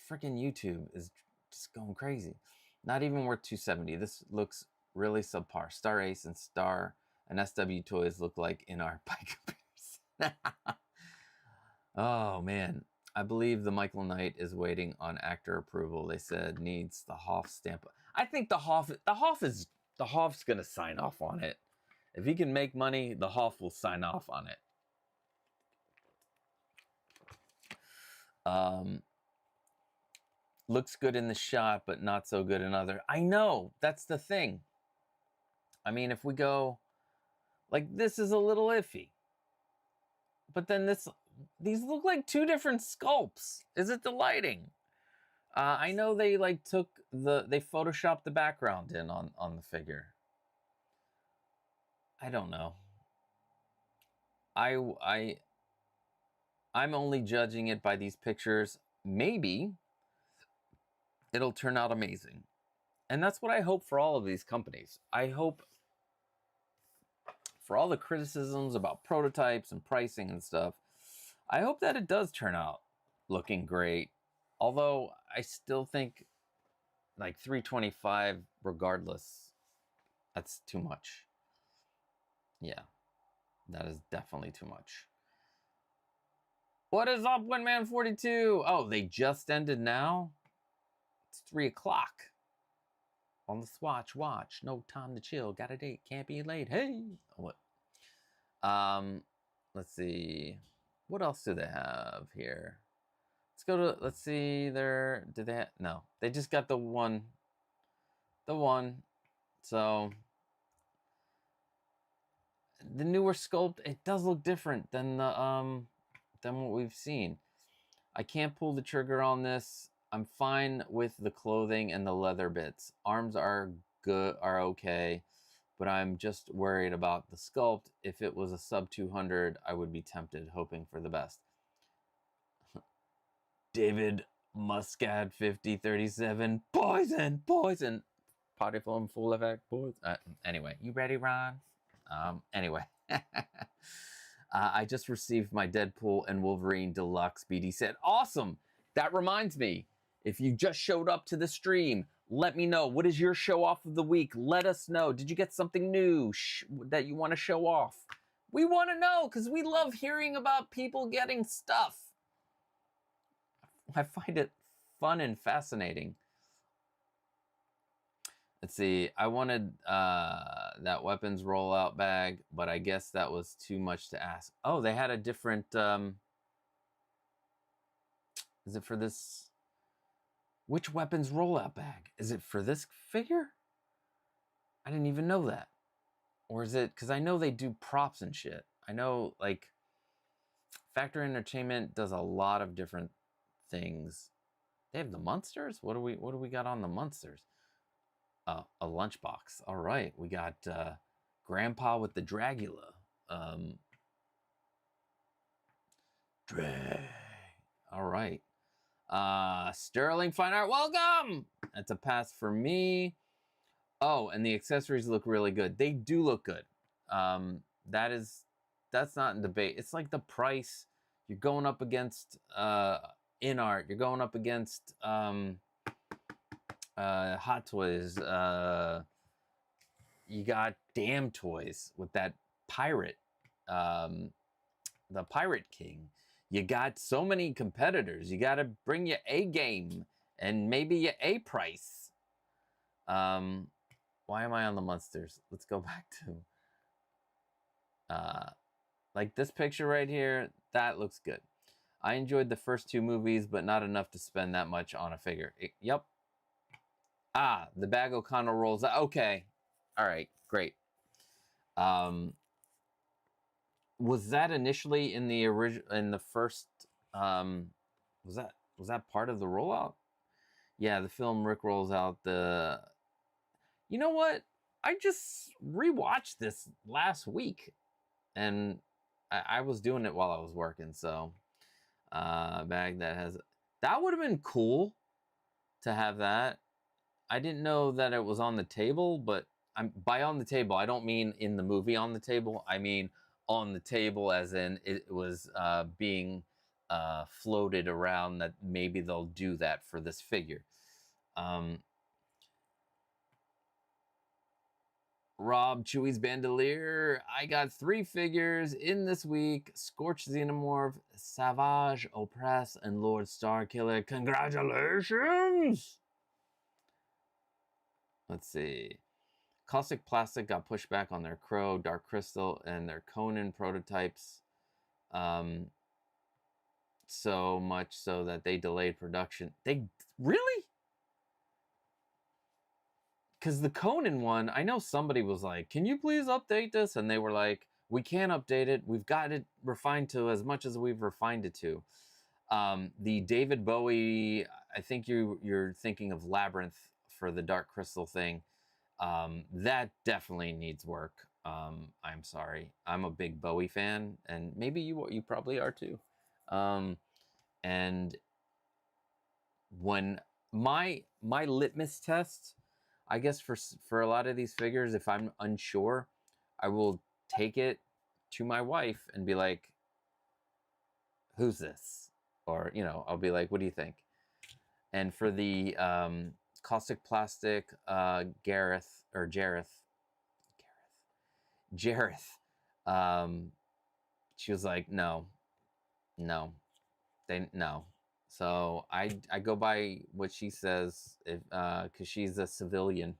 freaking YouTube is just going crazy. Not even worth 270. This looks really subpar. Star Ace and Star and SW Toys look like in our by comparison. Oh man, I believe the Michael Knight is waiting on actor approval. They said needs the Hoff stamp. I think the Hoff's gonna sign off on it. If he can make money, the Hoff will sign off on it. Looks good in the shot, but not so good in other. I know, that's the thing. I mean, if we go, like, this is a little iffy. But then these look like two different sculpts. Is it the lighting? I know they like they photoshopped the background in on the figure. I don't know. I'm only judging it by these pictures. Maybe it'll turn out amazing. And that's what I hope for all of these companies. I hope for all the criticisms about prototypes and pricing and stuff, I hope that it does turn out looking great. Although I still think like 325 regardless, that's too much. Yeah. That is definitely too much. What is up, Windman42? Oh, they just ended now? It's 3 o'clock. On the Swatch watch. No time to chill. Got a date. Can't be late. Hey! What? Let's see. What else do they have here? Let's go to, let's see, do they have, no. They just got the one. The one. So, the newer sculpt, it does look different than than what we've seen. I can't pull the trigger on this. I'm fine with the clothing and the leather bits. Arms are good, are okay, but I'm just worried about the sculpt. If it was a sub 200, I would be tempted, hoping for the best. David Muscat 5037, poison, poison. Party foam full effect, poison. Anyway, you ready, Ron? Anyway. I just received my Deadpool and Wolverine Deluxe BD set. Awesome! That reminds me, if you just showed up to the stream, let me know. What is your show off of the week? Let us know. Did you get something new that you want to show off? We want to know, because we love hearing about people getting stuff. I find it fun and fascinating. Let's see. I wanted that weapons rollout bag, but I guess that was too much to ask. Oh, they had a different... is it for this? Which weapons rollout bag? Is it for this figure? I didn't even know that. Or is it... Because I know they do props and shit. I know, like... Factory Entertainment does a lot of different things. They have the Munsters? What do we got on the Munsters? A lunchbox. All right, we got Grandpa with the Dragula. All right. Sterling Fine Art, welcome. That's a pass for me. Oh, and the accessories look really good. They do look good. That's not in debate. It's like the price. You're going up against In Art. You're going up against Hot Toys. You got Damn Toys with that pirate, the Pirate King. You got so many competitors. You got to bring your A game and maybe your A price. Why am I on the Munsters? Let's go back to like this picture right here. That looks good. I enjoyed the first 2 movies, but not enough to spend that much on a figure. Yep. Ah, the bag O'Connell rolls out. Okay. All right. Great. Was that initially in the first was that part of the rollout? Yeah, the film Rick rolls out the... You know what? I just rewatched this last week, and I was doing it while I was working, so bag that has... That would have been cool to have that. I didn't know that it was on the table, but by on the table, I don't mean in the movie on the table. I mean on the table as in it was being floated around, that maybe they'll do that for this figure. Rob Chewie's Bandolier. I got 3 figures in this week. Scorch Xenomorph, Savage Oppress, and Lord Starkiller. Congratulations! Let's see. Caustic Plastic got pushed back on their Crow, Dark Crystal, and their Conan prototypes. So much so that they delayed production. They really? Because the Conan one, I know somebody was like, can you please update this? And they were like, we can't update it. We've got it refined to as much as we've refined it to. The David Bowie, I think you're thinking of Labyrinth for the Dark Crystal thing. That definitely needs work. I'm sorry. I'm a big Bowie fan, and maybe you probably are too. And when my litmus test, I guess for a lot of these figures, if I'm unsure, I will take it to my wife and be like, who's this? Or, you know, I'll be like, what do you think? And for the Caustic Plastic Jareth, She was like, no, no, no. So I go by what she says, if because she's a civilian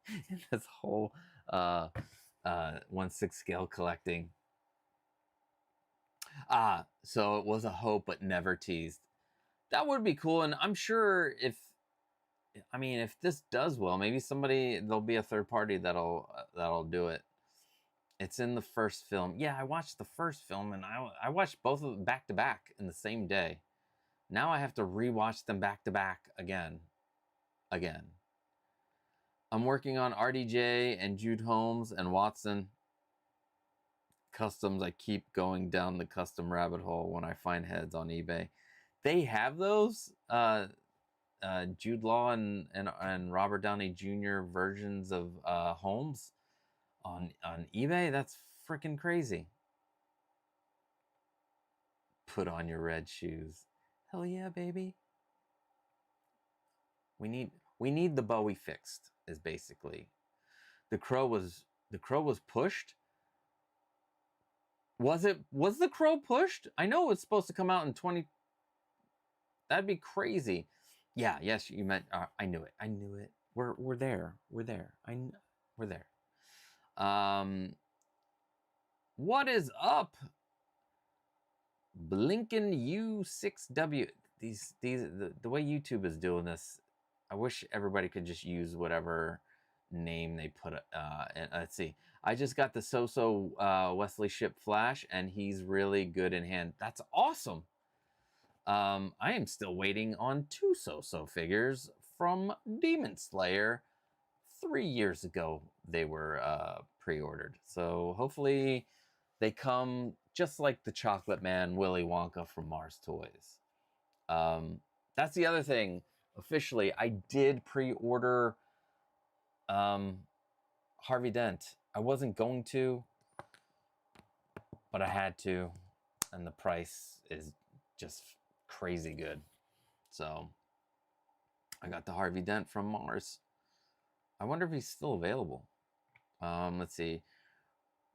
in this whole 1/6 scale collecting. So it was a hope but never teased. That would be cool, and I'm sure if this does well, maybe there'll be a third party that'll do it. It's in the first film. Yeah, I watched the first film, and I watched both of them back to back in the same day. Now I have to rewatch them back to back again. I'm working on RDJ and Jude Holmes and Watson customs. I keep going down the custom rabbit hole when I find heads on eBay. They have those Jude Law and Robert Downey Jr. versions of Holmes on eBay. That's freaking crazy. Put on your red shoes. Hell yeah, baby. We need the Bowie fixed, is basically. The Crow was pushed. Was the Crow pushed? I know it's supposed to come out in 20. That'd be crazy. Yeah, yes, you meant I knew it. We're there. We're there. We're there. What is up? Blinken U6W. The way YouTube is doing this, I wish everybody could just use whatever name they put. And let's see. I just got the So-So Wesley Ship Flash, and he's really good in hand. That's awesome. I am still waiting on 2 So-So figures from Demon Slayer. 3 years ago they were pre-ordered. So hopefully they come just like the Chocolate Man Willy Wonka from Mars Toys. That's the other thing. Officially, I did pre-order Harvey Dent. I wasn't going to, but I had to, and the price is just crazy good. So I got the Harvey Dent from Mars. I wonder if he's still available. Let's see.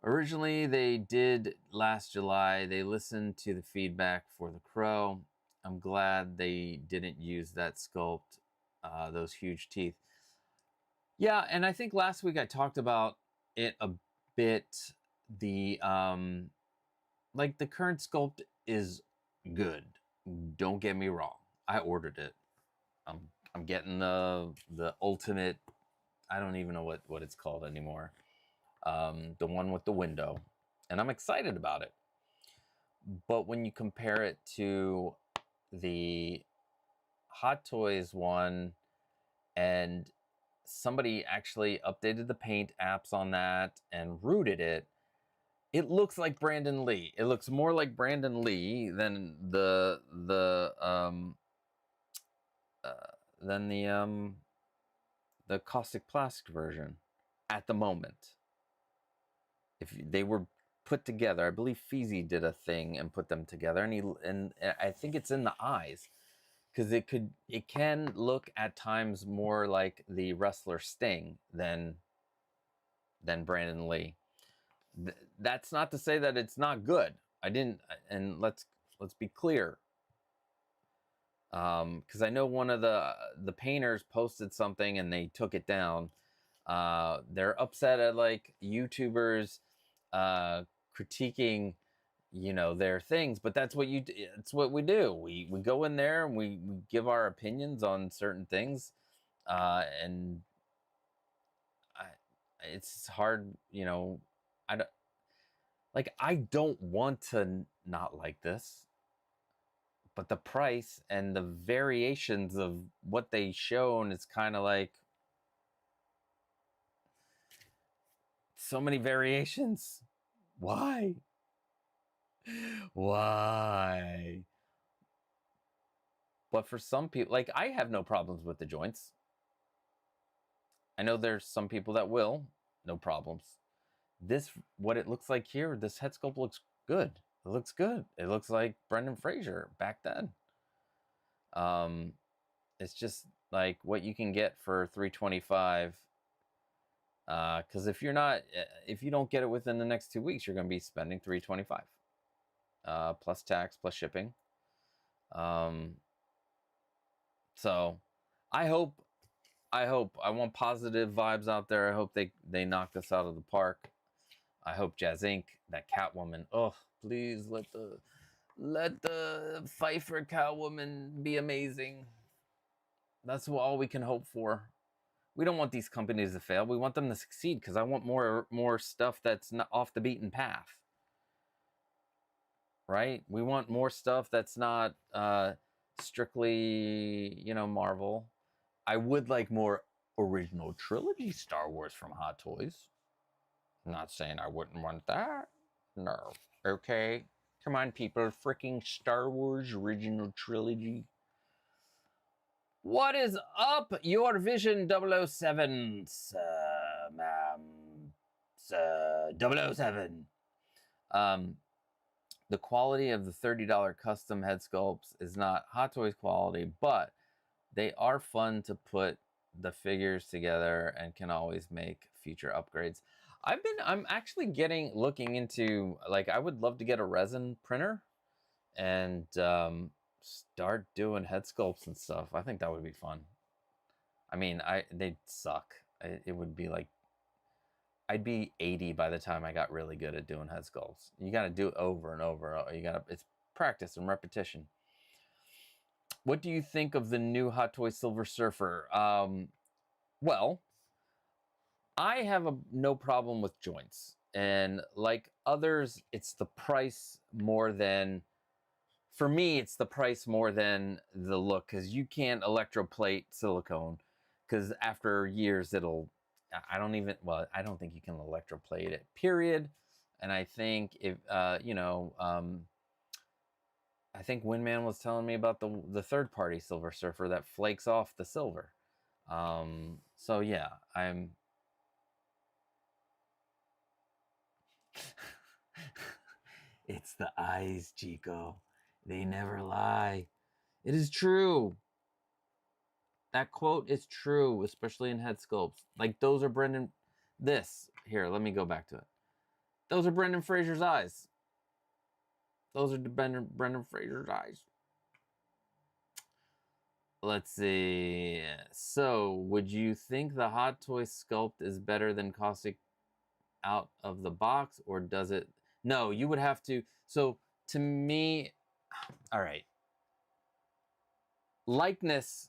Originally, they did last July. They listened to the feedback for the Crow. I'm glad they didn't use that sculpt, those huge teeth. Yeah, and I think last week I talked about it a bit. The like the current sculpt is good. Don't get me wrong. I ordered it. I'm getting the ultimate. I don't even know what it's called anymore. The one with the window, and I'm excited about it. But when you compare it to the Hot Toys one, and somebody actually updated the paint apps on that and rooted it, it looks like Brandon Lee. It looks more like Brandon Lee than the Caustic Plastic version at the moment. If they were put together, I believe Feezy did a thing and put them together, and I think it's in the eyes, because it can look at times more like the wrestler Sting than Brandon Lee. That's not to say that it's not good. And let's be clear, because I know one of the painters posted something and they took it down. They're upset at like YouTubers critiquing, their things, but it's what we do. We go in there and we give our opinions on certain things, and it's hard, I don't want to not like this, but the price and the variations of what they shown is kind of like so many variations. Why? But for some people, I have no problems with the joints. I know there's some people that will, no problems. What it looks like here, this head sculpt looks good. It looks good. It looks like Brendan Fraser back then. It's just like what you can get for $325 Because if you don't get it within the next 2 weeks, you're going to be spending $325 plus tax plus shipping. So I want positive vibes out there. I hope they knock this out of the park. I hope Jazz Inc., that Catwoman, oh, please let the Pfeiffer Catwoman be amazing. That's all we can hope for. We don't want these companies to fail. We want them to succeed, because I want more stuff that's not off the beaten path. Right? We want more stuff that's not strictly, Marvel. I would like more original trilogy Star Wars from Hot Toys. I'm not saying I wouldn't want that. No. Okay? Come on, people. Freaking Star Wars original trilogy. What is up, Your Vision 007? 007. The quality of the $30 custom head sculpts is not Hot Toys quality, but they are fun to put the figures together and can always make future upgrades. I'm actually looking into, like, I would love to get a resin printer and start doing head sculpts and stuff. I think that would be fun. I mean, they'd suck. It would be like, I'd be 80 by the time I got really good at doing head sculpts. You got to do it over and over. It's practice and repetition. What do you think of the new Hot Toys Silver Surfer? Well, I have no problem with joints. And like others, it's the price more than... For me, it's the price more than the look, because you can't electroplate silicone, because after years I don't think you can electroplate it, period. And I think I think Windman was telling me about the third-party Silver Surfer that flakes off the silver. So yeah, It's the eyes, Chico. They never lie. It is true. That quote is true, especially in head sculpts. Like, those are Here, let me go back to it. Those are Brendan Fraser's eyes. Those are Brendan Fraser's eyes. Let's see. So, would you think the Hot Toy sculpt is better than Caustic out of the box, or does it? No, you would have to. So, to me, all right. Likeness,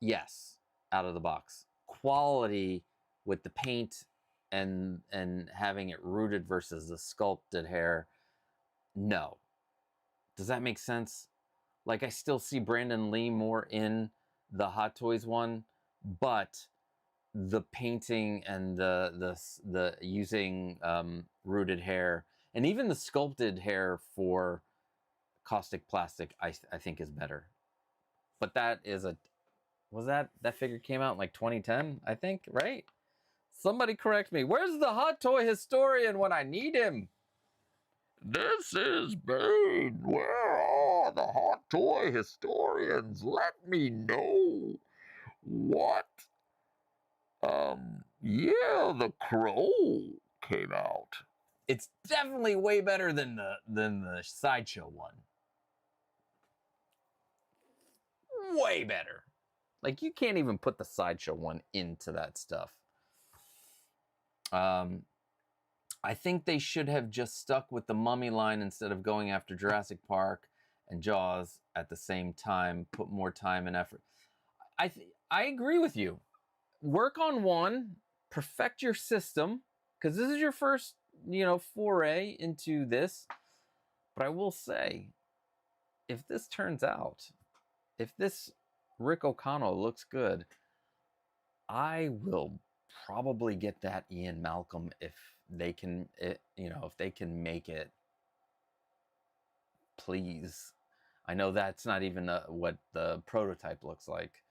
yes, out of the box. Quality with the paint and having it rooted versus the sculpted hair, no. Does that make sense? Like, I still see Brandon Lee more in the Hot Toys one, but the painting and the using rooted hair, and even the sculpted hair for Caustic Plastic, I think is better. But that is that figure came out in like 2010, I think, right? Somebody correct me. Where's the Hot Toy historian when I need him? This is Bane. Where are the Hot Toy historians? Let me know. What? Yeah, the Crow came out. It's definitely way better than the Sideshow one. Way better. Like, you can't even put the Sideshow one into that stuff. I think they should have just stuck with the Mummy line instead of going after Jurassic Park and Jaws at the same time. Put more time and effort. I agree with you. Work on one, perfect your system, because this is your first, foray into this. But I will say, if this turns out, if this Rick O'Connell looks good, I will probably get that Ian Malcolm if they can, if they can make it. Please. I know that's not even what the prototype looks like,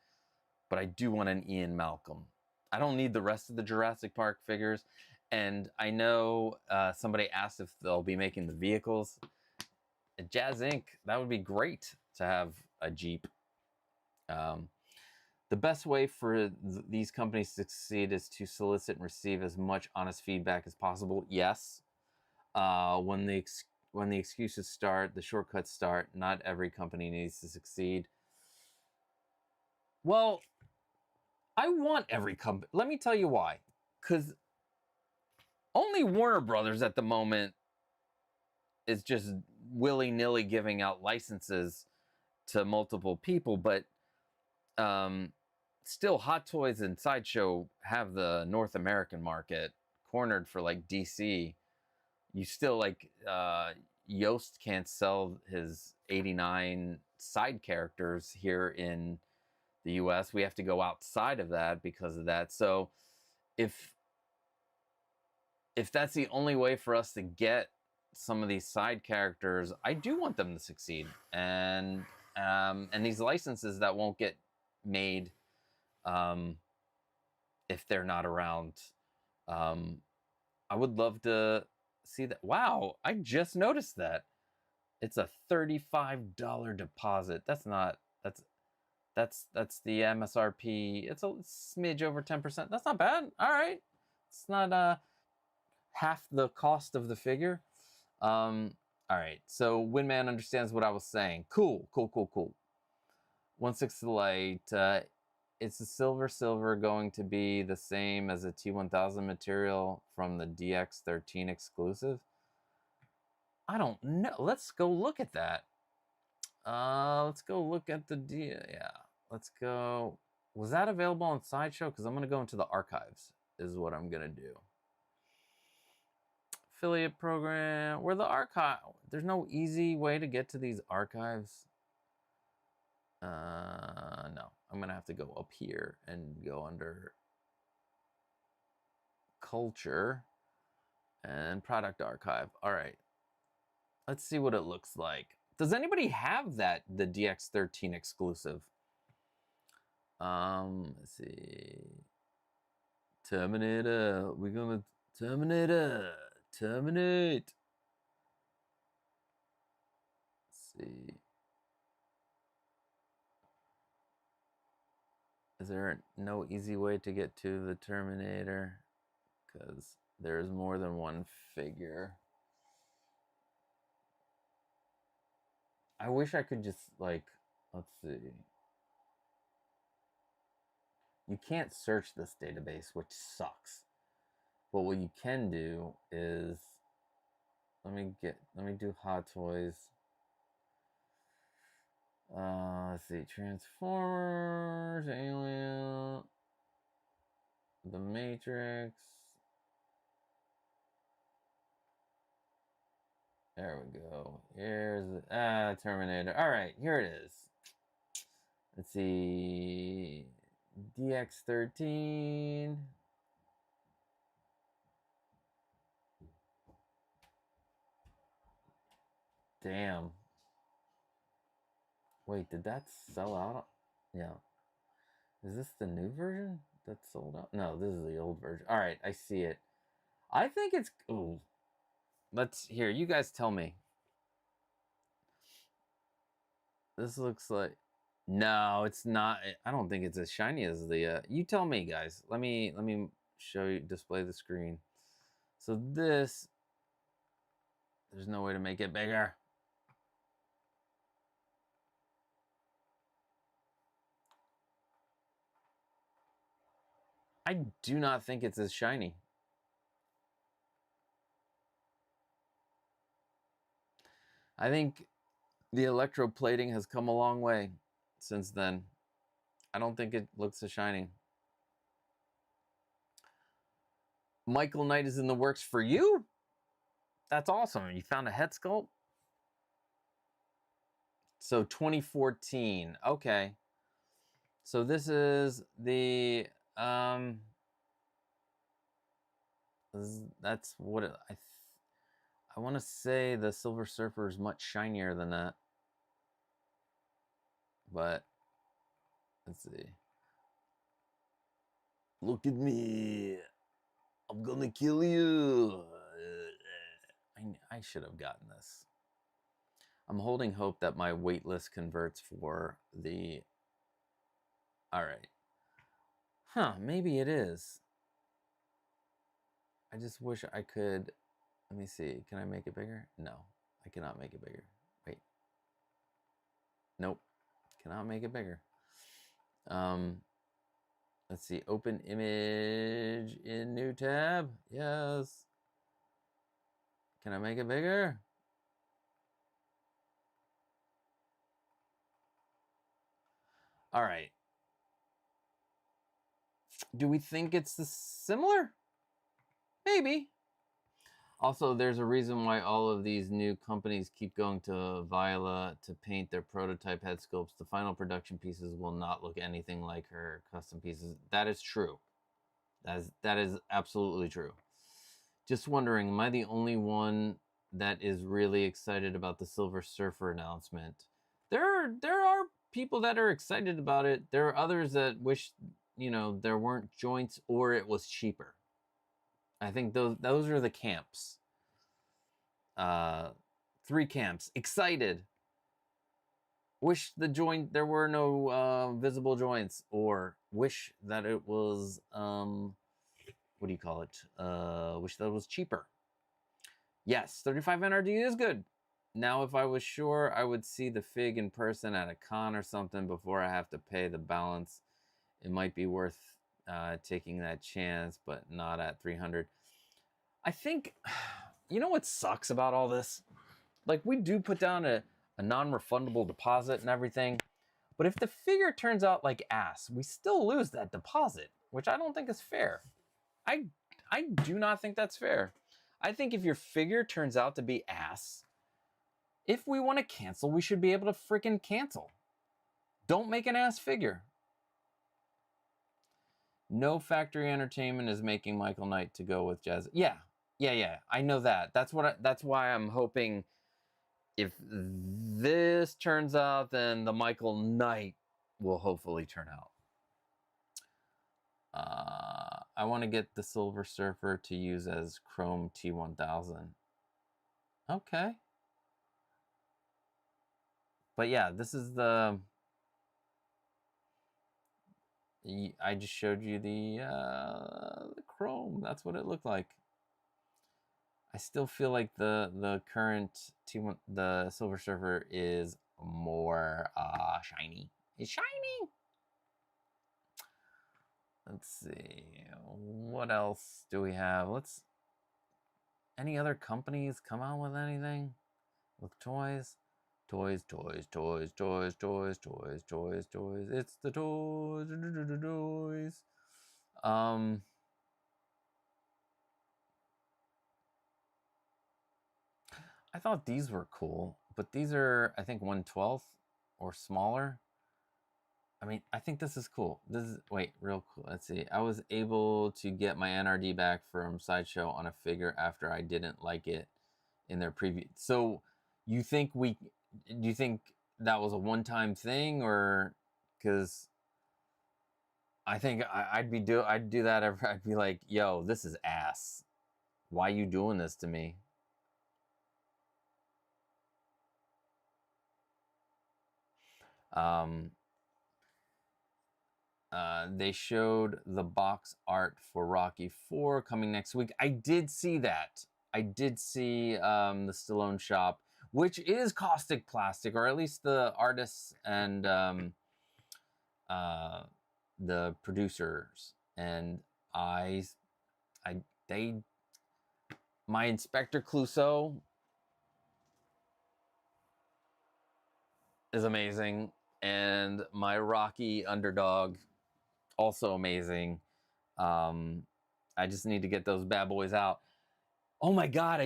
but I do want an Ian Malcolm. I don't need the rest of the Jurassic Park figures. And I know somebody asked if they'll be making the vehicles. Jazz Inc., that would be great to have a Jeep. The best way for these companies to succeed is to solicit and receive as much honest feedback as possible. Yes. When the excuses start, the shortcuts start. Not every company needs to succeed. Well, I want every company. Let me tell you why. Because only Warner Brothers at the moment is just willy-nilly giving out licenses to multiple people, but still Hot Toys and Sideshow have the North American market cornered for like DC. You still like Yost can't sell his 89 side characters here in the US. We have to go outside of that because of that. So if that's the only way for us to get some of these side characters, I do want them to succeed. And these licenses that won't get made if they're not around. I would love to see that. Wow, I just noticed that. It's a $35 deposit. That's the MSRP. It's a smidge over 10%. That's not bad. All right. It's not half the cost of the figure. All right. So Winman understands what I was saying. Cool. 1/6 light. Is the silver going to be the same as a T1000 material from the DX13 exclusive? I don't know. Let's go look at that. Let's go look at the yeah. Let's go. Was that available on Sideshow? Because I'm gonna go into the archives. Is what I'm gonna do. Affiliate program. Where the archive? There's no easy way to get to these archives. No. I'm gonna have to go up here and go under culture and product archive. All right. Let's see what it looks like. Does anybody have the DX13 exclusive? Let's see. Terminator. We're gonna Terminator. Terminate. Let's see. Is there no easy way to get to the Terminator? Because there's more than one figure. I wish I could just, like, let's see. You can't search this database, which sucks. But what you can do is, let me do Hot Toys. Let's see, Transformers, Alien, The Matrix. There we go. Here's Terminator. All right, here it is. Let's see, DX13. Damn. Wait, did that sell out? Yeah. Is this the new version that sold out? No, this is the old version. All right, I see it. I think it's... Ooh. Here, you guys tell me. This looks like... No, it's not. I don't think it's as shiny as the... You tell me, guys. Let me show you, display the screen. So this... There's no way to make it bigger. I do not think it's as shiny. I think the electroplating has come a long way since then. I don't think it looks as shiny. Michael Knight is in the works for you? That's awesome. You found a head sculpt? So 2014. Okay. So this is the that's what it, I want to say the Silver Surfer is much shinier than that. But let's see. Look at me. I'm gonna kill you. I should have gotten this. I'm holding hope that my waitlist converts for the... All right. Huh, maybe it is. I just wish I could. Let me see. Can I make it bigger? No, I cannot make it bigger. Wait. Nope. Cannot make it bigger. Let's see. Open image in new tab. Yes. Can I make it bigger? All right. Do we think it's similar? Maybe. Also, there's a reason why all of these new companies keep going to Viola to paint their prototype head sculpts. The final production pieces will not look anything like her custom pieces. That is true. That is absolutely true. Just wondering, am I the only one that is really excited about the Silver Surfer announcement? There are people that are excited about it. There are others that wish, there weren't joints or it was cheaper. I think those are the camps. 3 camps. Excited. Wish there were no visible joints, or wish that it was what do you call it? Wish that it was cheaper. Yes, 35 NRD is good. Now, if I was sure I would see the fig in person at a con or something before I have to pay the balance, it might be worth taking that chance, but not at 300. I think, you know what sucks about all this? Like, we do put down a non-refundable deposit and everything, but if the figure turns out like ass, we still lose that deposit, which I don't think is fair. I do not think that's fair. I think if your figure turns out to be ass, if we want to cancel, we should be able to freaking cancel. Don't make an ass figure. No factory entertainment is making Michael Knight to go with Jazz. Yeah. I know that. That's why I'm hoping if this turns out, then the Michael Knight will hopefully turn out. I want to get the Silver Surfer to use as Chrome T1000. Okay. But yeah, this is the... I just showed you the Chrome. That's what it looked like. I still feel like the current T1, the Silver Surfer, is more shiny. It's shiny. Let's see. What else do we have? Any other companies come out with anything? With toys? Toys. It's the toys. I thought these were cool, but these are, I think, 1/12 or smaller. I mean, I think this is cool. Wait, real cool. Let's see. I was able to get my NRD back from Sideshow on a figure after I didn't like it in their preview. So do you think that was a one-time thing, or because I think I'd do that ever. I'd be like, yo, this is ass. Why you doing this to me? They showed the box art for Rocky 4 coming next week. I did see that. I did see the Stallone shop, which is Caustic Plastic, or at least the artists and the producers. And my Inspector Clouseau is amazing, and my Rocky Underdog, also amazing. I just need to get those bad boys out. Oh my god,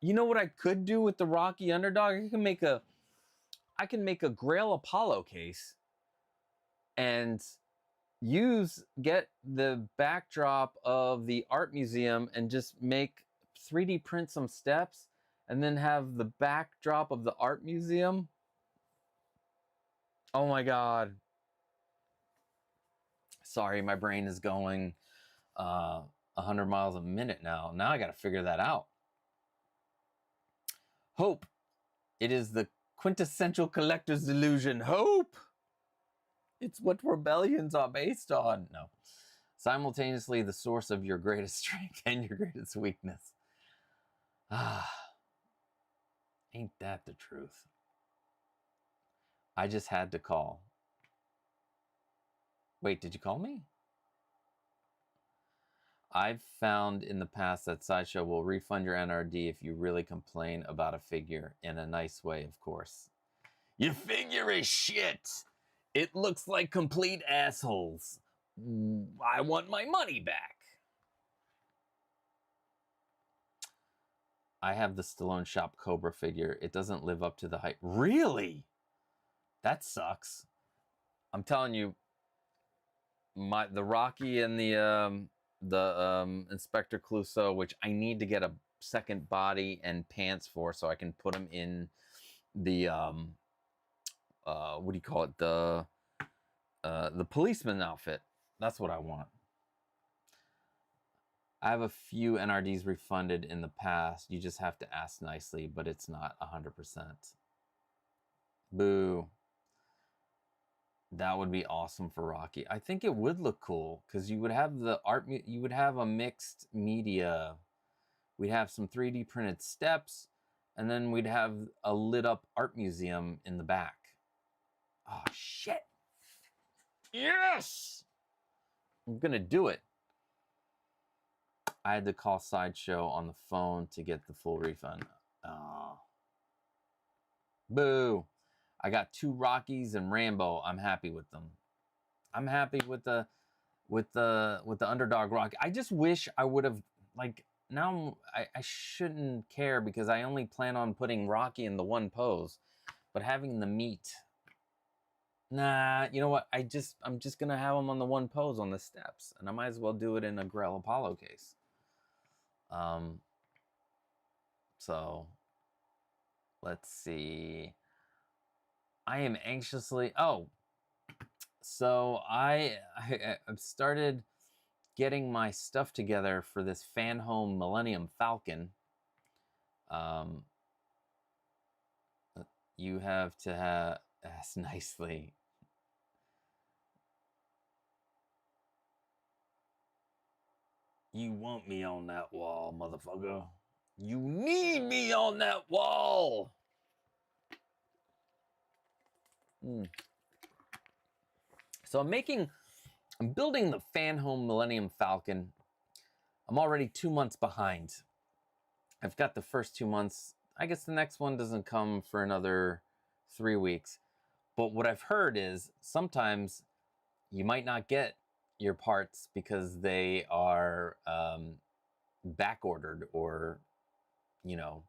you know what I could do with the Rocky Underdog? I can make a GRAIL Apollo case and get the backdrop of the art museum and just 3D print some steps and then have the backdrop of the art museum. Oh my god. Sorry, my brain is going 100 miles a minute now. Now I got to figure that out. Hope. It is the quintessential collector's delusion. Hope. It's what rebellions are based on. No. Simultaneously the source of your greatest strength and your greatest weakness. Ah, ain't that the truth? I just had to call. Wait, did you call me? I've found in the past that Sideshow will refund your NRD if you really complain about a figure in a nice way, of course. Your figure is shit. It looks like complete assholes. I want my money back. I have the Stallone Shop Cobra figure. It doesn't live up to the hype. Really? That sucks. I'm telling you, the Rocky and the Inspector Clouseau, which I need to get a second body and pants for, so I can put them in the what do you call it, the policeman outfit. That's what I want. I have a few NRDs refunded in the past. You just have to ask nicely, but it's not 100%. Boo. That would be awesome for Rocky. I think it would look cool because you would have the art, you would have a mixed media. We'd have some 3D printed steps, and then we'd have a lit up art museum in the back. Oh, shit. Yes! I'm gonna do it. I had to call Sideshow on the phone to get the full refund. Oh. Boo. I got 2 Rockies and Rambo. I'm happy with them. I'm happy with the underdog Rocky. I just wish I would have, like, now I shouldn't care because I only plan on putting Rocky in the one pose, but having the meat. Nah, you know what? I'm just gonna have him on the one pose on the steps, and I might as well do it in a GRAIL Apollo case. So let's see. I am anxiously. Oh, so I've started getting my stuff together for this fan home Millennium Falcon. You have to ask nicely. You want me on that wall, motherfucker. You need me on that wall. So I'm building the fan home Millennium Falcon. I'm already 2 months behind. I've got the first 2 months. I guess the next one doesn't come for another 3 weeks. But what I've heard is sometimes you might not get your parts because they are back ordered, or, you know,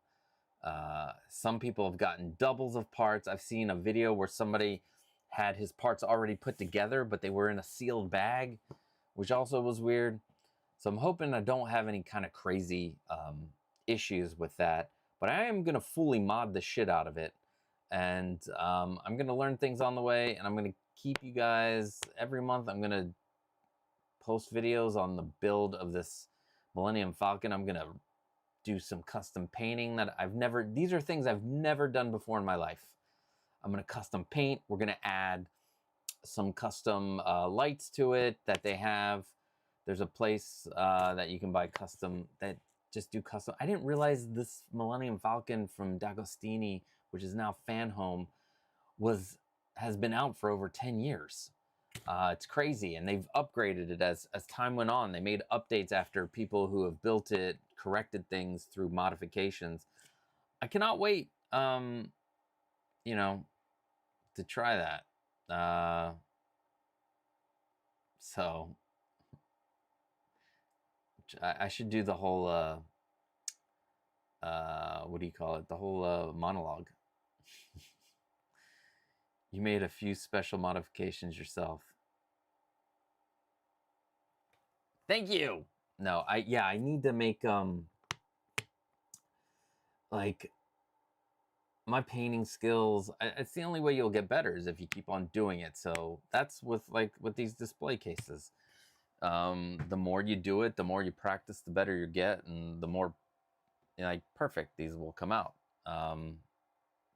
some people have gotten doubles of parts. I've seen a video where somebody had his parts already put together, but they were in a sealed bag, which also was weird. So I'm hoping I don't have any kind of crazy issues with that. But I am going to fully mod the shit out of it. And I'm going to learn things on the way. And I'm going to keep you guys every month. I'm going to post videos on the build of this Millennium Falcon. I'm going to do some custom painting that these are things I've never done before in my life. I'm going to custom paint. We're going to add some custom lights to it that they have. There's a place that you can buy custom, that just do custom. I didn't realize this Millennium Falcon from D'Agostini, which is now Fan Home, has been out for over 10 years. It's crazy, and they've upgraded it as time went on. They made updates after people who have built it corrected things through modifications. I cannot wait, you know, to try that. So I should do the whole what do you call it? The whole monologue. You made a few special modifications yourself. Thank you. No, I need to make like my painting skills. It's the only way you'll get better is if you keep on doing it. So that's with these display cases. The more you do it, the more you practice, the better you get, and the more perfect these will come out.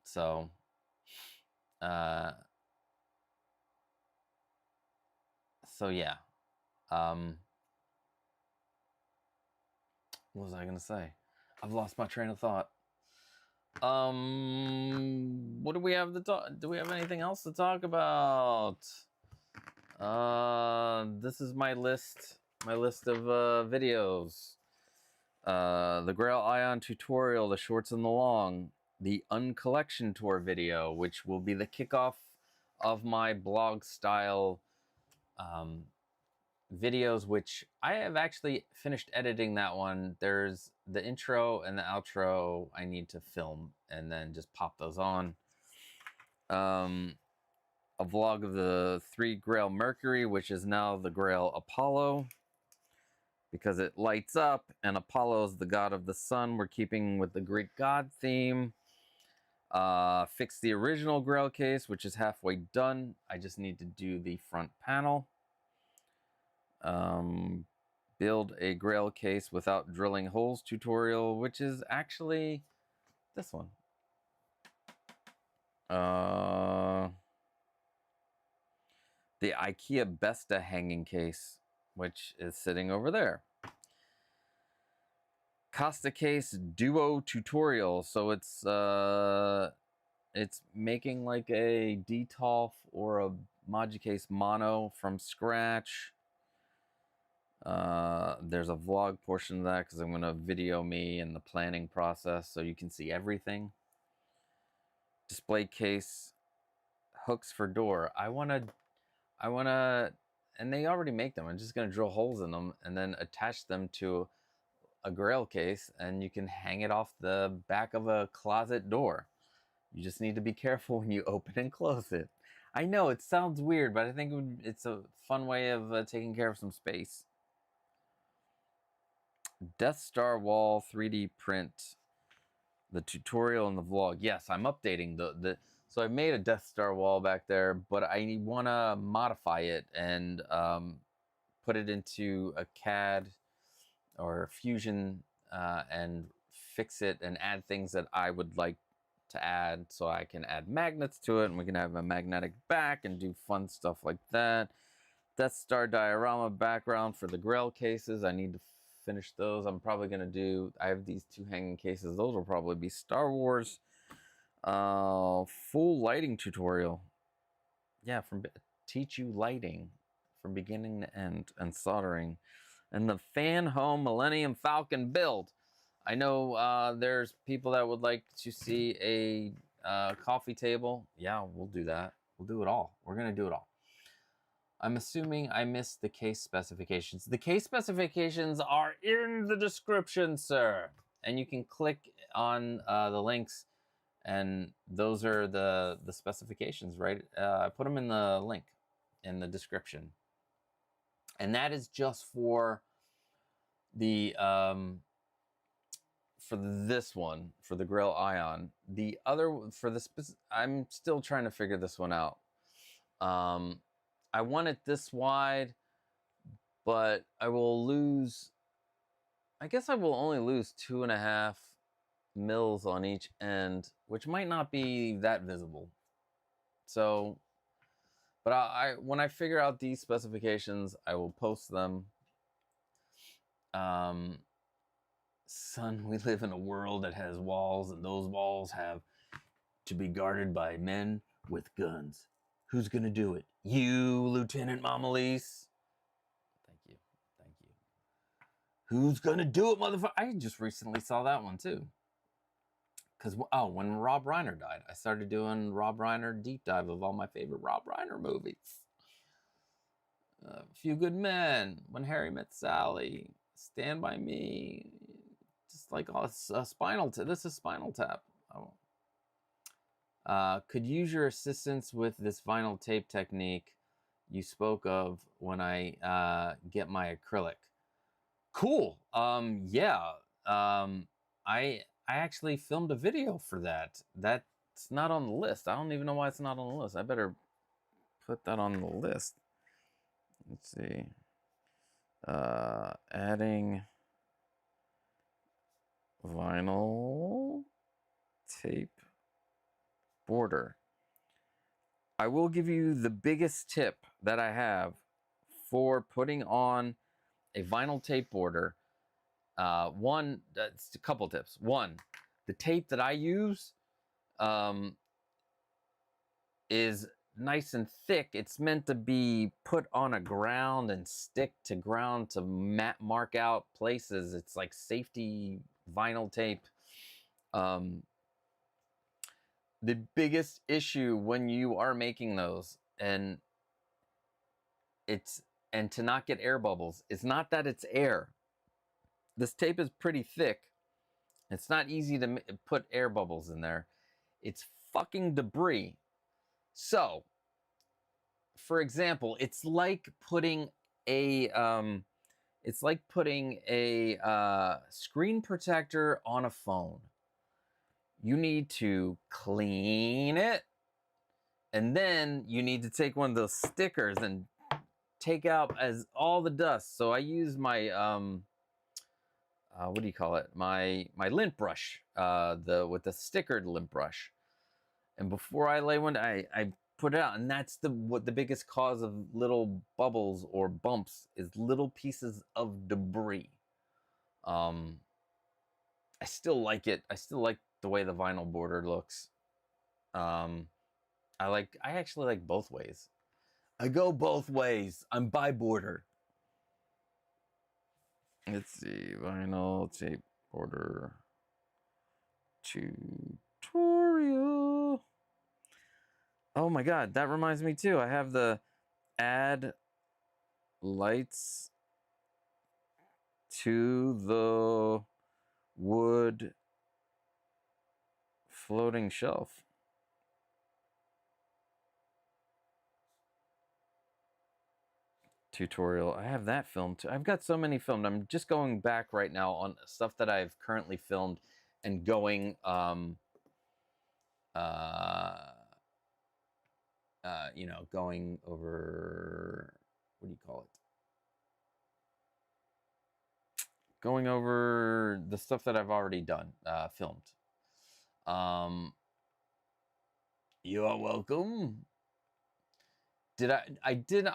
So So yeah. What was I gonna say? I've lost my train of thought. What do we have to talk? Do we have anything else to talk about? This is my list. My list of videos. The GRAIL AION tutorial, the shorts and the long, the uncollection tour video, which will be the kickoff of my blog style videos, which I have actually finished editing that one. There's the intro and the outro I need to film and then just pop those on. A vlog of the 3 GRAIL Mercury, which is now the GRAIL Apollo, because it lights up, and Apollo is the god of the sun. We're keeping with the Greek god theme. Fix the original GRAIL case, which is halfway done. I just need to do the front panel. Build a GRAIL case without drilling holes tutorial, which is actually this one. The IKEA Besta hanging case, which is sitting over there. Costa case duo tutorial. So it's making like a DTOF or a Magicase mono from scratch. There's a vlog portion of that because I'm gonna video me and the planning process so you can see everything. Display case hooks for door. I wanna, and they already make them. I'm just gonna drill holes in them and then attach them to a GRAIL case, and you can hang it off the back of a closet door. You just need to be careful when you open and close it. I know it sounds weird, but I think it's a fun way of taking care of some space. Death Star wall 3D print. The tutorial and the vlog. Yes, I'm updating the so I made a Death Star wall back there, but I want to modify it and put it into a CAD or Fusion and fix it and add things that I would like to add, so I can add magnets to it and we can have a magnetic back and do fun stuff like that. Death Star diorama background for the GRAIL cases. I need to finish those. I'm probably gonna do, I have these 2 hanging cases. Those will probably be Star Wars. Full lighting tutorial. Yeah, teach you lighting from beginning to end and soldering. And the fan home Millennium Falcon build. I know there's people that would like to see a coffee table. Yeah, we'll do that. We'll do it all. We're gonna do it all. I'm assuming I missed the case specifications. The case specifications are in the description, sir. And you can click on the links, and those are the specifications, right? I put them in the link in the description. And that is just for the for this one, for the GRAIL AION. The other, for the I'm still trying to figure this one out. I want it this wide, but I will lose, I guess I will only lose 2.5 mils on each end, which might not be that visible. So, but when I figure out these specifications, I will post them. Son, we live in a world that has walls, and those walls have to be guarded by men with guns. Who's gonna do it? You, Lieutenant Mamalise. Thank you. Thank you. Who's gonna do it, motherfucker? I just recently saw that one too. Because, oh, when Rob Reiner died, I started doing Rob Reiner deep dive of all my favorite Rob Reiner movies. A Few Good Men, When Harry Met Sally, Stand By Me, just like Spinal Tap. This is Spinal Tap. Oh. Could use your assistance with this vinyl tape technique you spoke of when I get my acrylic. Cool. Yeah. I actually filmed a video for that. That's not on the list. I don't even know why it's not on the list. I better put that on the list. Let's see. Adding vinyl tape border. I will give you the biggest tip that I have for putting on a vinyl tape border, one, that's a couple tips. One, the tape that I use is nice and thick. It's meant to be put on a ground and stick to ground to mark out places. It's like safety vinyl tape. The biggest issue when you are making those and to not get air bubbles, it's not that it's air. This tape is pretty thick. It's not easy to put air bubbles in there. It's fucking debris. So, for example, it's like putting a screen protector on a phone. You need to clean it, and then you need to take one of those stickers and take out all the dust. So I use my what do you call it? My lint brush, with the stickered lint brush. And before I lay one, I put it out, and that's the biggest cause of little bubbles or bumps is little pieces of debris. I still like it. I still like the way the vinyl border looks. I actually like both ways. I go both ways. I'm bi border. Let's see, vinyl tape border tutorial. Oh my god, that reminds me too. I have the add lights to the wood floating shelf. Tutorial. I have that filmed too. I've got so many filmed. I'm just going back right now on stuff that I've currently filmed and going going over, what do you call it? Going over the stuff that I've already done, filmed. You are welcome. I didn't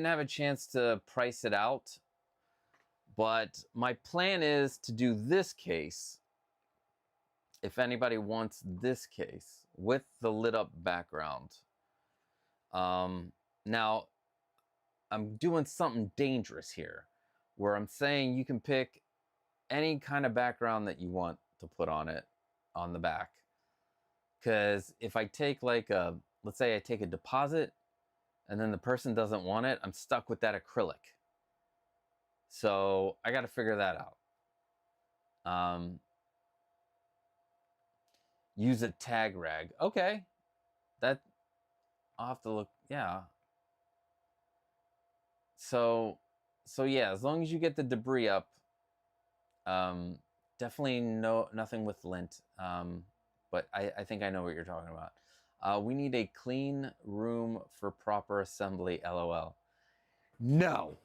have a chance to price it out, but my plan is to do this case. If anybody wants this case with the lit up background. Now, I'm doing something dangerous here, where I'm saying you can pick any kind of background that you want to put on it, on the back. Because if I take let's say I take a deposit, and then the person doesn't want it, I'm stuck with that acrylic. So I got to figure that out. Use a tag rag. Okay. That, I'll have to look. Yeah. So yeah, as long as you get the debris up, definitely nothing with lint. But I think I know what you're talking about. We need a clean room for proper assembly, LOL. No,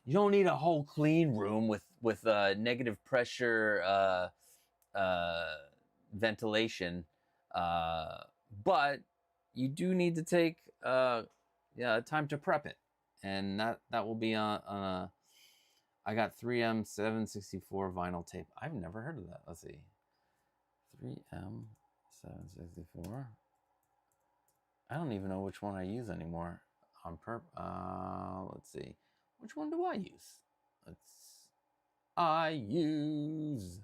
you don't need a whole clean room with negative pressure ventilation, but you do need to take time to prep it, and that will be on a. I got 3M 764 vinyl tape. I've never heard of that. Let's see, 3M 764. I don't even know which one I use anymore. Let's see. Which one do I use? I use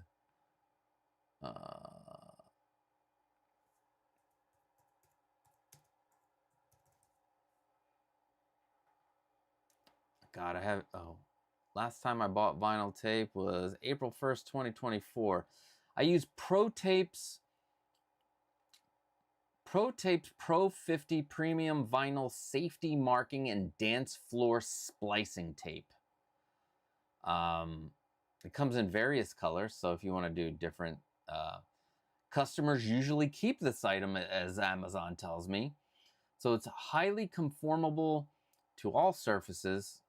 God, I have last time I bought vinyl tape was April 1st, 2024. I use ProTape's Pro 50 Premium Vinyl Safety Marking and Dance Floor Splicing Tape. It comes in various colors, so if you want to do different, customers usually keep this item, as Amazon tells me. So it's highly conformable to all surfaces,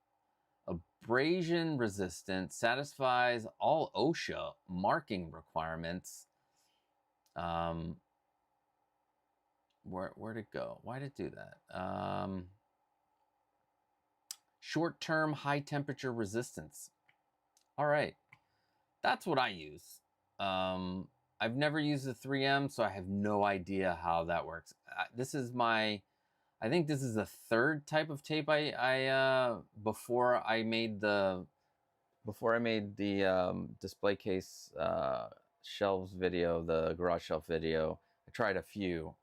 abrasion resistant, satisfies all OSHA marking requirements. Where'd it go? Why'd it do that? Short-term high temperature resistance. All right, that's what I use. I've never used the 3M, so I have no idea how that works. This is my, I think this is the third type of tape before I made the display case shelves video, the garage shelf video. I tried a few.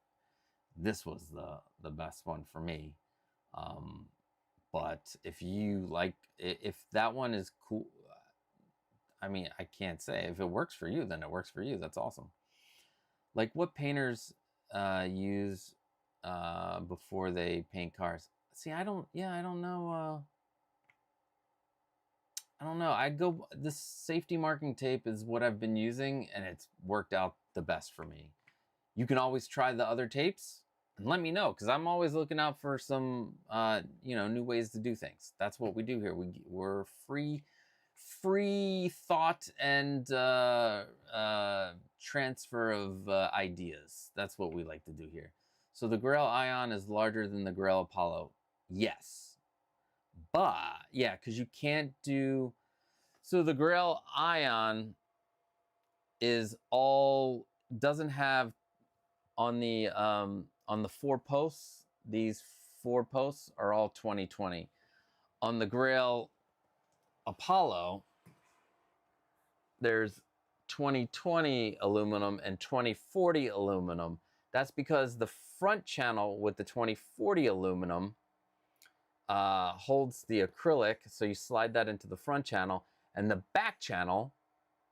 This was the best one for me. But if you like, if that one is cool, I mean, I can't say. If it works for you, then it works for you. That's awesome. Like what painters use before they paint cars. See, I don't know. I don't know. This safety marking tape is what I've been using, and it's worked out the best for me. You can always try the other tapes and let me know, because I'm always looking out for some new ways to do things. That's what we do here. We're free thought and transfer of ideas. That's what we like to do here. So the GRAIL AION is larger than the GRAIL Apollo. Yes. But yeah, because you can't do, so the GRAIL AION doesn't have on the 4 posts, these 4 posts are all 2020. On the GRAIL Apollo, there's 2020 aluminum and 2040 aluminum. That's because the front channel with the 2040 aluminum holds the acrylic, so you slide that into the front channel, and the back channel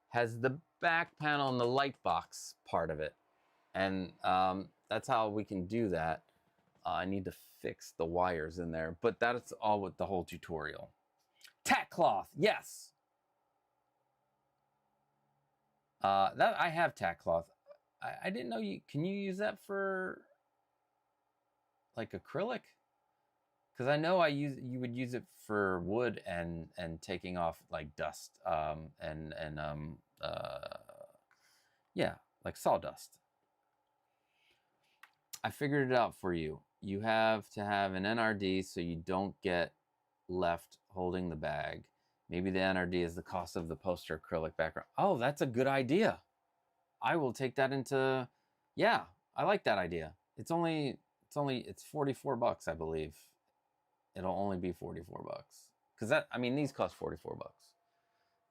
has the back panel and the light box part of it. And that's how we can do that. I need to fix the wires in there, but that's all with the whole tutorial. Tack cloth, yes. That I have tack cloth. I didn't know can you use that for like acrylic? Because I know you would use it for wood and taking off like dust yeah, like sawdust. I figured it out for you. You have to have an NRD so you don't get left holding the bag. Maybe the NRD is the cost of the poster acrylic background. Oh, that's a good idea. I will take that into, yeah, I like that idea. It's 44 bucks, I believe. It'll only be 44 bucks. Because these cost 44 bucks.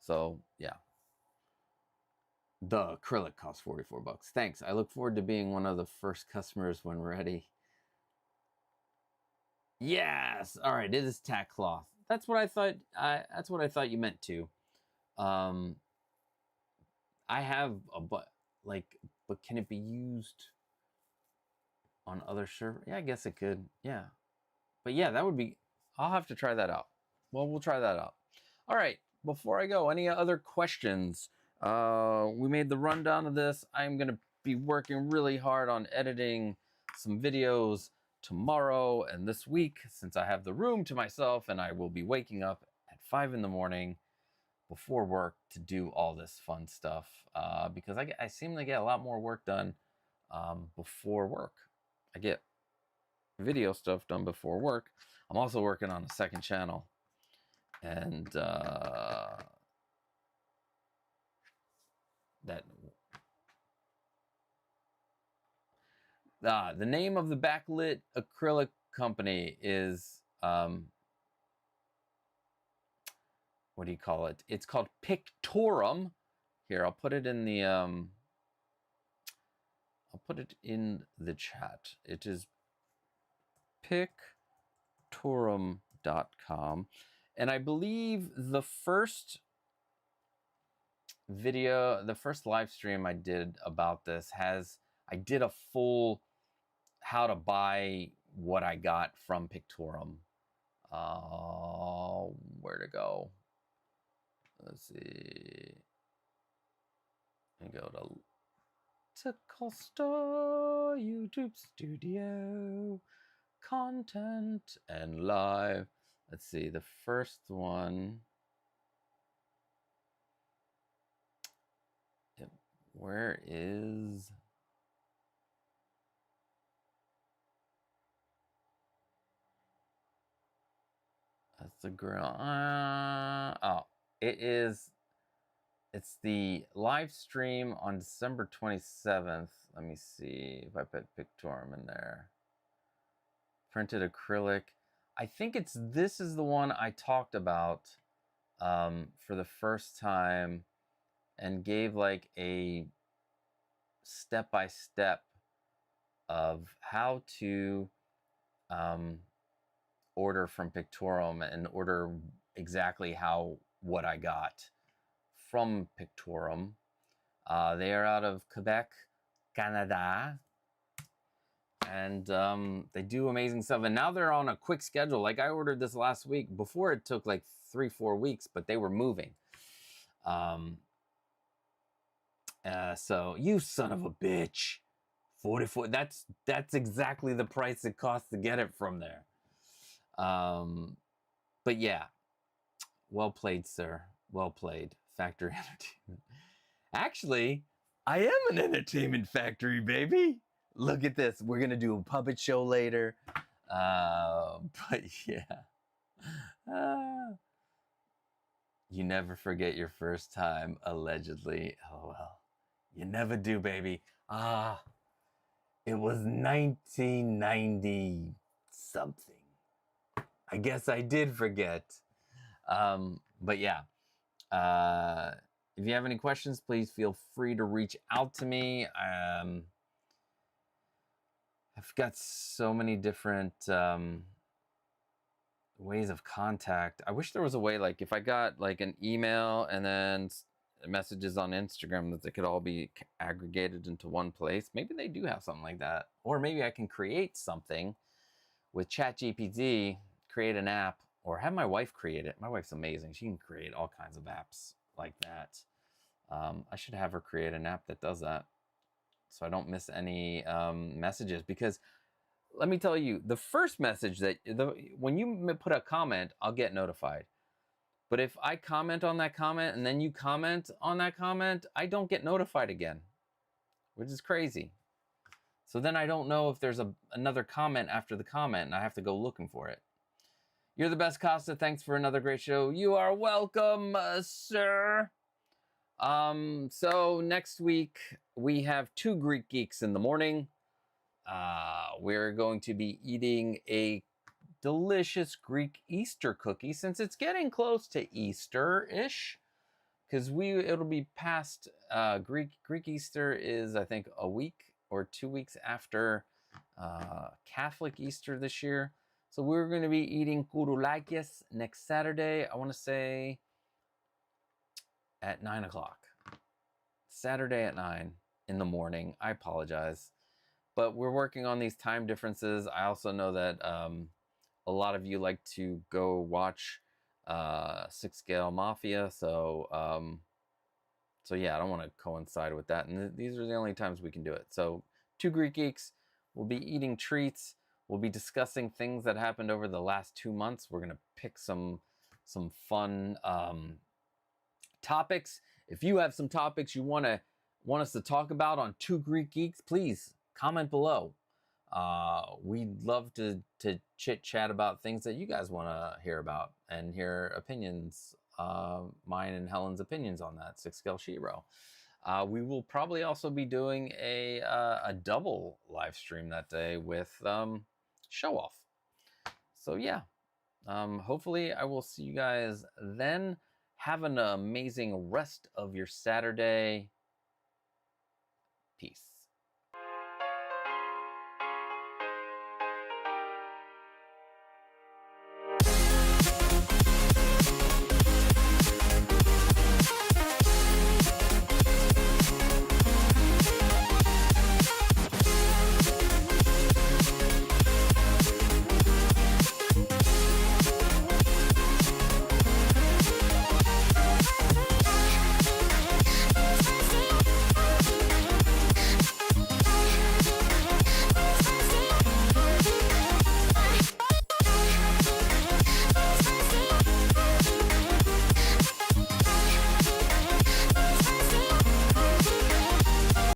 So, yeah. The acrylic costs 44 bucks. Thanks. I look forward to being one of the first customers when ready. Yes. All right. It is tack cloth. That's what I thought. That's what I thought you meant too. I have but can it be used on other servers? Yeah, I guess it could. Yeah. But yeah, that would be, I'll have to try that out. Well, we'll try that out. All right. Before I go, any other questions? We made the rundown of this. I'm going to be working really hard on editing some videos tomorrow and this week, since I have the room to myself, and I will be waking up at 5 in the morning before work to do all this fun stuff, because I seem to get a lot more work done before work. I get video stuff done before work. I'm also working on a second channel, and the name of the BackLit acrylic company is what do you call it? It's called Pictorum. Here, I'll put it in the chat. It is Pictorum.com, and I believe the first live stream I did about this I did a full how to buy what I got from Pictorum. Where to go? Let's see. And go to Costa YouTube Studio, content and live. Let's see, the first one. Where is... the GRAIL? It's the live stream on December 27th. Let me see if I put Pictorum in there. Printed acrylic. I think this is the one I talked about for the first time and gave like a step-by-step of how to order from Pictorum and order exactly what I got from Pictorum. They are out of Quebec, Canada, and they do amazing stuff. And now they're on a quick schedule. Like I ordered this last week. Before it took like 3-4 weeks, but they were moving. So you son of a bitch, 44. That's exactly the price it costs to get it from there. But yeah, well played, sir. Well played, Factory Entertainment. Actually, I am an entertainment factory, baby. Look at this. We're gonna do a puppet show later. But yeah. You never forget your first time, allegedly. Oh well. You never do, baby. It was 1990 something. I guess I did forget. But yeah. If you have any questions, please feel free to reach out to me. I've got so many different ways of contact. I wish there was a way, like if I got like an email and then messages on Instagram, that they could all be aggregated into one place. Maybe they do have something like that. Or maybe I can create something with ChatGPT, create an app, or have my wife create it. My wife's amazing. She can create all kinds of apps like that. I should have her create an app that does that, so I don't miss any messages. Because let me tell you, the first message when you put a comment, I'll get notified. But if I comment on that comment and then you comment on that comment, I don't get notified again, which is crazy. So then I don't know if there's another comment after the comment, and I have to go looking for it. You're the best, Costa. Thanks for another great show. You are welcome, sir. So next week we have 2 Greek Geeks in the morning. We're going to be eating a delicious Greek Easter cookie, since it's getting close to Easter-ish, because it'll be past Greek Easter is, I think, a week or 2 weeks after Catholic Easter this year. So we're going to be eating kouroulakis next Saturday. I want to say at 9 o'clock. Saturday at 9 in the morning. I apologize. But we're working on these time differences. I also know that a lot of you like to go watch 6-Scale Mafia. So yeah, I don't want to coincide with that. And these are the only times we can do it. So 2 Greek Geeks. We'll be eating treats. We'll be discussing things that happened over the last 2 months. We're going to pick some fun topics. If you have some topics you want us to talk about on 2 Greek Geeks, please comment below. We'd love to chit chat about things that you guys want to hear about and hear opinions, mine and Helen's opinions on that 6-Scale Shiro. We will probably also be doing a double live stream that day with Show Off. So yeah, hopefully I will see you guys then. Have an amazing rest of your Saturday. Peace.